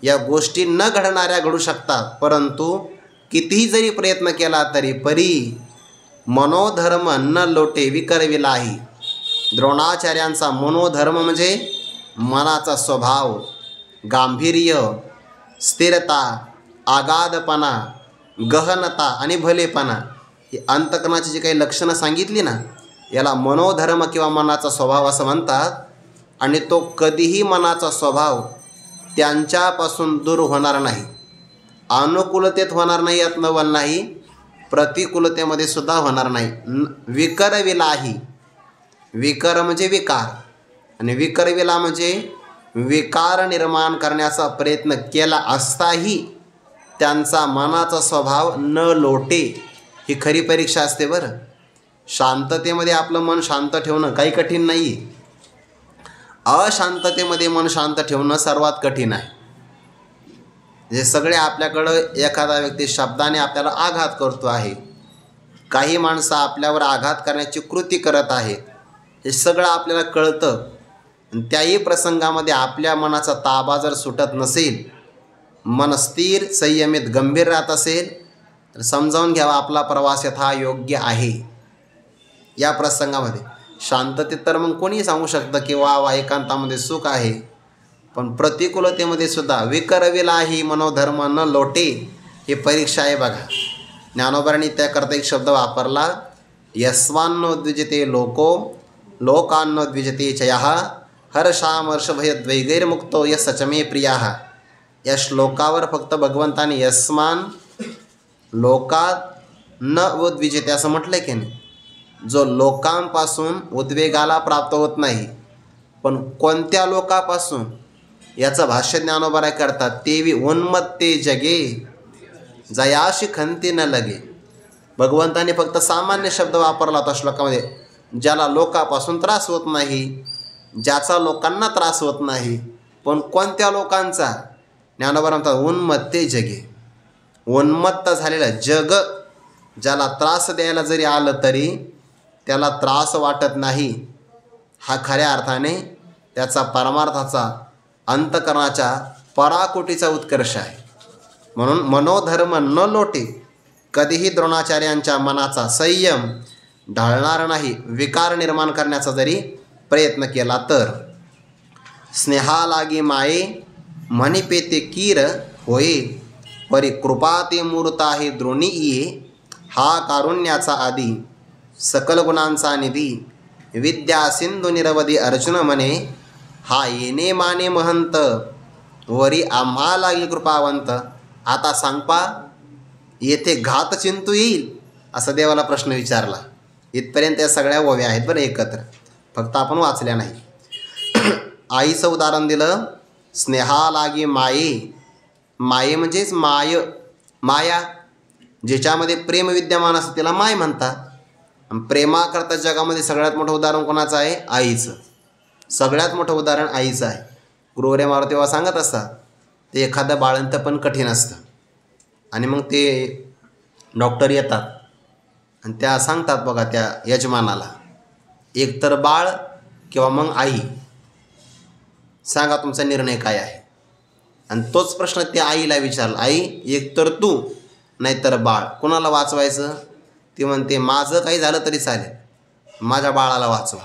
या गोष्टी न घडणाऱ्या घडू शकतात, परंतु कितीही जरी प्रयत्न केला तरी परी मनोधर्म न लोटे विकरविलाही. द्रोणाचार्यांचा मनोधर्म म्हणजे मनाचा स्वभाव, गांभीर्य, स्थिरता, आगाधपणा, गहनता आणि भलेपणा, ही अंतकरणाची जी काही लक्षणं सांगितली ना, याला मनोधर्म किंवा मनाचा स्वभाव असं म्हणतात. आणि तो कधीही मनाचा स्वभाव त्यांच्यापासून दूर होणार नाही. अनुकूलतेत होणार नाही, यत्नवन नाही, प्रतिकूलतेमध्ये सुद्धा होणार नाही. विकरविलाही, विकर म्हणजे विकार आणि विकरविला म्हणजे विकार निर्माण करण्याचा प्रयत्न केला असताही त्यांचा मनाचा स्वभाव न लोटे. ही खरी परीक्षा असते बरं. शांततेमध्ये आपलं मन शांत ठेवणं काही कठीण नाही. अशांततेमध्ये मन शांत ठेवणं सर्वात कठीण आहे. जे सगळे आपल्याकडं एखादा व्यक्ती शब्दाने आपल्याला आघात करतो आहे, काही माणसं आपल्यावर आघात करण्याची कृती करत आहेत, हे सगळं आपल्याला कळतं. त्याही प्रसंगामध्ये आपल्या मनाचा ताबा जर सुटत नसेल, मन स्थिर संयमित गंभीर राहत असेल, तर समजावून घ्यावा आपला प्रवास यथा योग्य आहे. या प्रसंगामध्ये शांततेत तर मग कोणी सांगू शकतं की वा एकांतामध्ये सुख आहे, पण प्रतिकूलतेमध्ये सुद्धा विकरविलाही मनोधर्म न लोटे ही परीक्षा आहे बघा. ज्ञानोबांनी त्याकरता एक शब्द वापरला, यस्वान्नो द्विजते लोको लोकान्नो द्विजते चयः हर्षामर्षभयद्वैगैर्मुक्तो यः सचमे प्रियाः. या श्लोकावर फक्त भगवंताने यस्मान लोकात न उद्विजते असं म्हटलं की नाही. जो लोकांपासून उद्वेगाला प्राप्त होत नाही, पण कोणत्या लोकापासून याचं भाष्य ज्ञानोबा करतात. तेवी उन्मत्ते जगे जयाशी खंती न लगे. भगवंताने फक्त सामान्य शब्द वापरला होता श्लोकामध्ये. ज्याला लोकापासून त्रास होत नाही, ज्याचा लोकांना त्रास होत नाही, पण कोणत्या लोकांचा. ज्ञानोबा म्हणतात उन्मत्ते जगे. उन्मत्त झालेलं जग, ज्याला त्रास द्यायला जरी आलं तरी त्याला त्रास वाटत नाही. हा खऱ्या अर्थाने त्याचा परमार्थाचा अंतकरणाच्या पराकोटीचा उत्कर्ष आहे. म्हणून मनोधर्म न लोटे. कधीही द्रोणाचार्यांच्या मनाचा संयम ढळणार नाही. विकार निर्माण करण्याचा जरी प्रयत्न केला तर. स्नेहालागी माये म्हणिपेते कीर होये, परी कृपा ते मूर्ता हे द्रोणी ये. हा कारुण्याचा आदी सकल गुणांचा निधी, विद्या सिंधू निरवधी अर्जुन म्हणे. हा येणे माने महंत, वरी आम्हा लागेल कृपावंत. आता सांगपा येथे घात चिंतू येईल, असा देवाला प्रश्न विचारला. इथपर्यंत या सगळ्या ओव्या आहेत बरं एकत्र, फक्त आपण वाचल्या नाही. आईचं उदाहरण दिलं, स्नेहालागी माये. माये म्हणजेच माया, ज्याच्यामध्ये प्रेम विद्यमान असतं त्याला माय म्हणतात. प्रेमाकरता जगामध्ये सगळ्यात मोठं उदाहरण कोणाचं आहे? आईचं. सगळ्यात मोठं उदाहरण आईचं आहे. गुरुवर्य मारुती तेव्हा सांगत असतात, ते एखादं बाळंत पण कठीण असतं. आणि मग ते डॉक्टर येतात आणि त्या सांगतात बघा त्या यजमानाला, एकतर बाळ किंवा मग आई, सांगा तुमचा निर्णय काय आहे. आणि तोच प्रश्न त्या आईला विचारला, आई एकतर तू नाहीतर बाळ, कोणाला वाचवायचं? ती म्हणते माझं काही झालं तरी चालेल, माझ्या बाळाला वाचवा.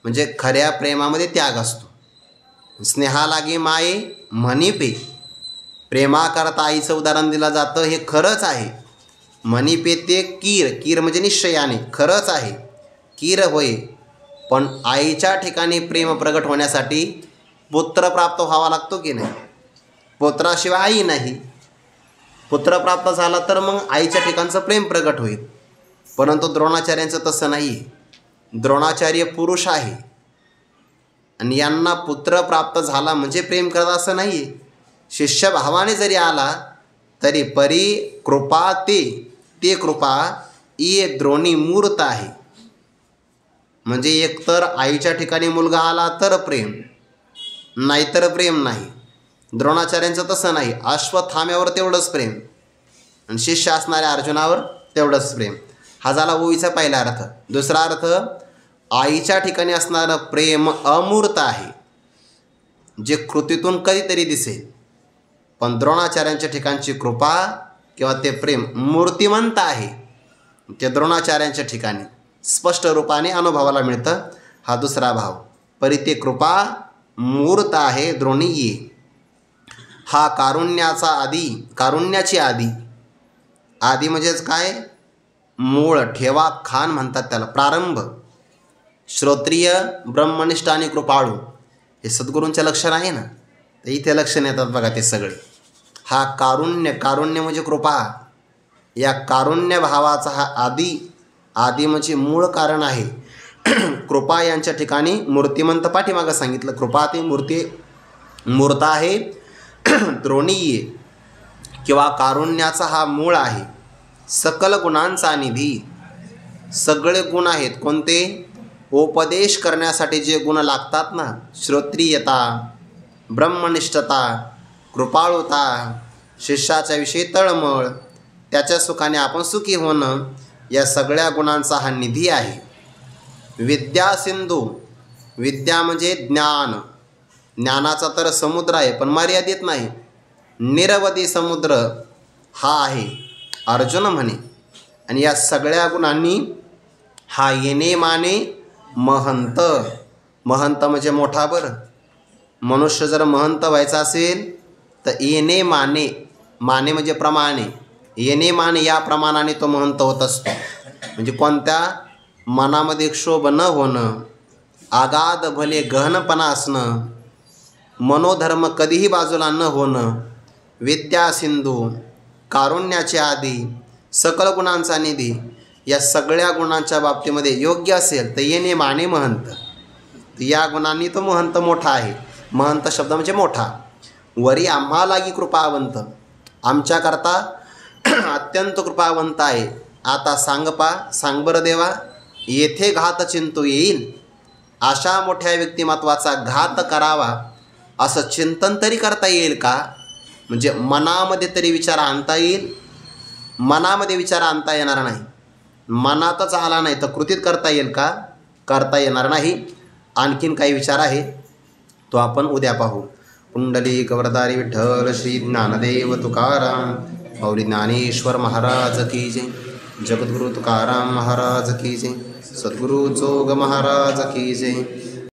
म्हणजे खऱ्या प्रेमामध्ये त्याग असतो. स्नेहालागी माये म्हणिपे. प्रेमाकरता आईचं उदाहरण दिलं जातं, हे खरंच आहे. म्हणिपे ते कीर म्हणजे निश्चयाने खरंच आहे, कीर होय. पण आईच्या ठिकाणी प्रेम प्रगट होण्यासाठी पुत्र प्राप्त व्हावा लागतो की नाही? पुत्राशिवाय आई नाही. पुत्र प्राप्त झाला तर मग आईच्या ठिकाणचं प्रेम प्रगट होईल. परंतु द्रोणाचार्यांचं तसं नाही आहे. द्रोणाचार्य पुरुष आहे आणि यांना पुत्र प्राप्त झाला म्हणजे प्रेम करत असं नाही आहे. शिष्यभावाने जरी आला तरी परी कृपा ते कृपा ये द्रोणी मूर्त आहे. म्हणजे एकतर आईच्या ठिकाणी मुलगा आला तर प्रेम, नाहीतर प्रेम नाही. द्रोणाचार्यांचं तसं नाही. अश्वत्थाम्यावर तेवढंच प्रेम आणि शिष्य असणाऱ्या अर्जुनावर तेवढंच प्रेम. हा झाला ओवीचा पहिला अर्थ. दुसरा अर्थ, आईच्या ठिकाणी असणारं प्रेम अमूर्त आहे, जे कृतीतून कधीतरी दिसेल. पण द्रोणाचार्यांच्या ठिकाणची कृपा किंवा ते प्रेम मूर्तिमंत आहे. ते द्रोणाचार्यांच्या ठिकाणी स्पष्ट रूपाने अनुभवाला मिळतं. हा दुसरा भाव. परी ते कृपा मूर्त आहे द्रोणीये. हा कारुण्याचा आदी, कारुण्याची आदी. आदी म्हणजेच काय? मूळ, ठेवा, खान म्हणतात त्याला, प्रारंभ. श्रोत्रिय, ब्रह्मनिष्ठ आणि कृपाळू हे सद्गुरूंचे लक्षण आहे ना, तर इथे लक्षण येतात बघा ते सगळे. हा कारुण्य, कारुण्य म्हणजे कृपा. या कारुण्य भावाचा हा आदी म्हणजे मूळ कारण आहे. कृपा यांच्या ठिकाणी मूर्तिमंत पाठीमागं सांगितलं. कृपा ते मूर्त आहे. द्रोणीय किंवा कारुण्याचा हा मूळ आहे. सकल गुणांचा निधी. सगळे गुण आहेत. कोणते? उपदेश करण्यासाठी जे गुण लागतात ना, श्रोत्रियता, ब्रह्मनिष्ठता, कृपाळुता, शिष्याच्या विषयी तळमळ, त्याच्या सुखाने आपण सुखी होणं, या सगळ्या गुणांचा हा निधी आहे. विद्या सिंधू. विद्या म्हणजे ज्ञान. ज्ञानाचा तर समुद्र आहे, पण मर्यादित नाही. निरवधी समुद्र हा आहे अर्जुन म्हणे. आणि या सगळ्या गुणांनी हा येणे माने महंत. महंत म्हणजे मोठा. बरं, मनुष्य जर महंत व्हायचा असेल तर येणे माने, माने म्हणजे प्रमाणे, येणे माने या प्रमाणाने तो महंत होत असतो. म्हणजे कोणत्या? मनामध्ये क्षोभ न होणं, आगाध भले गहनपणा असणं, मनोधर्म कधीही बाजूला न होणं. विद्या सिंधू, कारुण्याचे आदी, सकल गुणांचा निधी, या सगळ्या गुणांच्या बाबतीमध्ये योग्य असेल तर येणे माने महंत. या गुणांनी तो महंत मोठा आहे. महंत शब्द म्हणजे मोठा. वरी आम्हालागी कृपावंत, आमच्याकरता अत्यंत कृपावंत आहे. आता सांग बरं देवा, येथे घात चिंतू येईल, अशा मोठ्या व्यक्तिमत्वाचा घात करावा असं चिंतन तरी करता येईल का? म्हणजे मनामध्ये तरी विचार आणता येईल? मनामध्ये विचार आणता येणार नाही. मनातच आला नाही तर कृतीत करता येईल का? करता येणार नाही. आणखीन काही विचार आहे तो आपण उद्या पाहू. पुंडलिक वरदारी विठ्ठल श्री ज्ञानदेव तुकाराम मौली ज्ञानेश्वर महाराज की जय. जगद्गुरु तुकाराम महाराज की जय. सद्गुरु जोग महाराज की जय.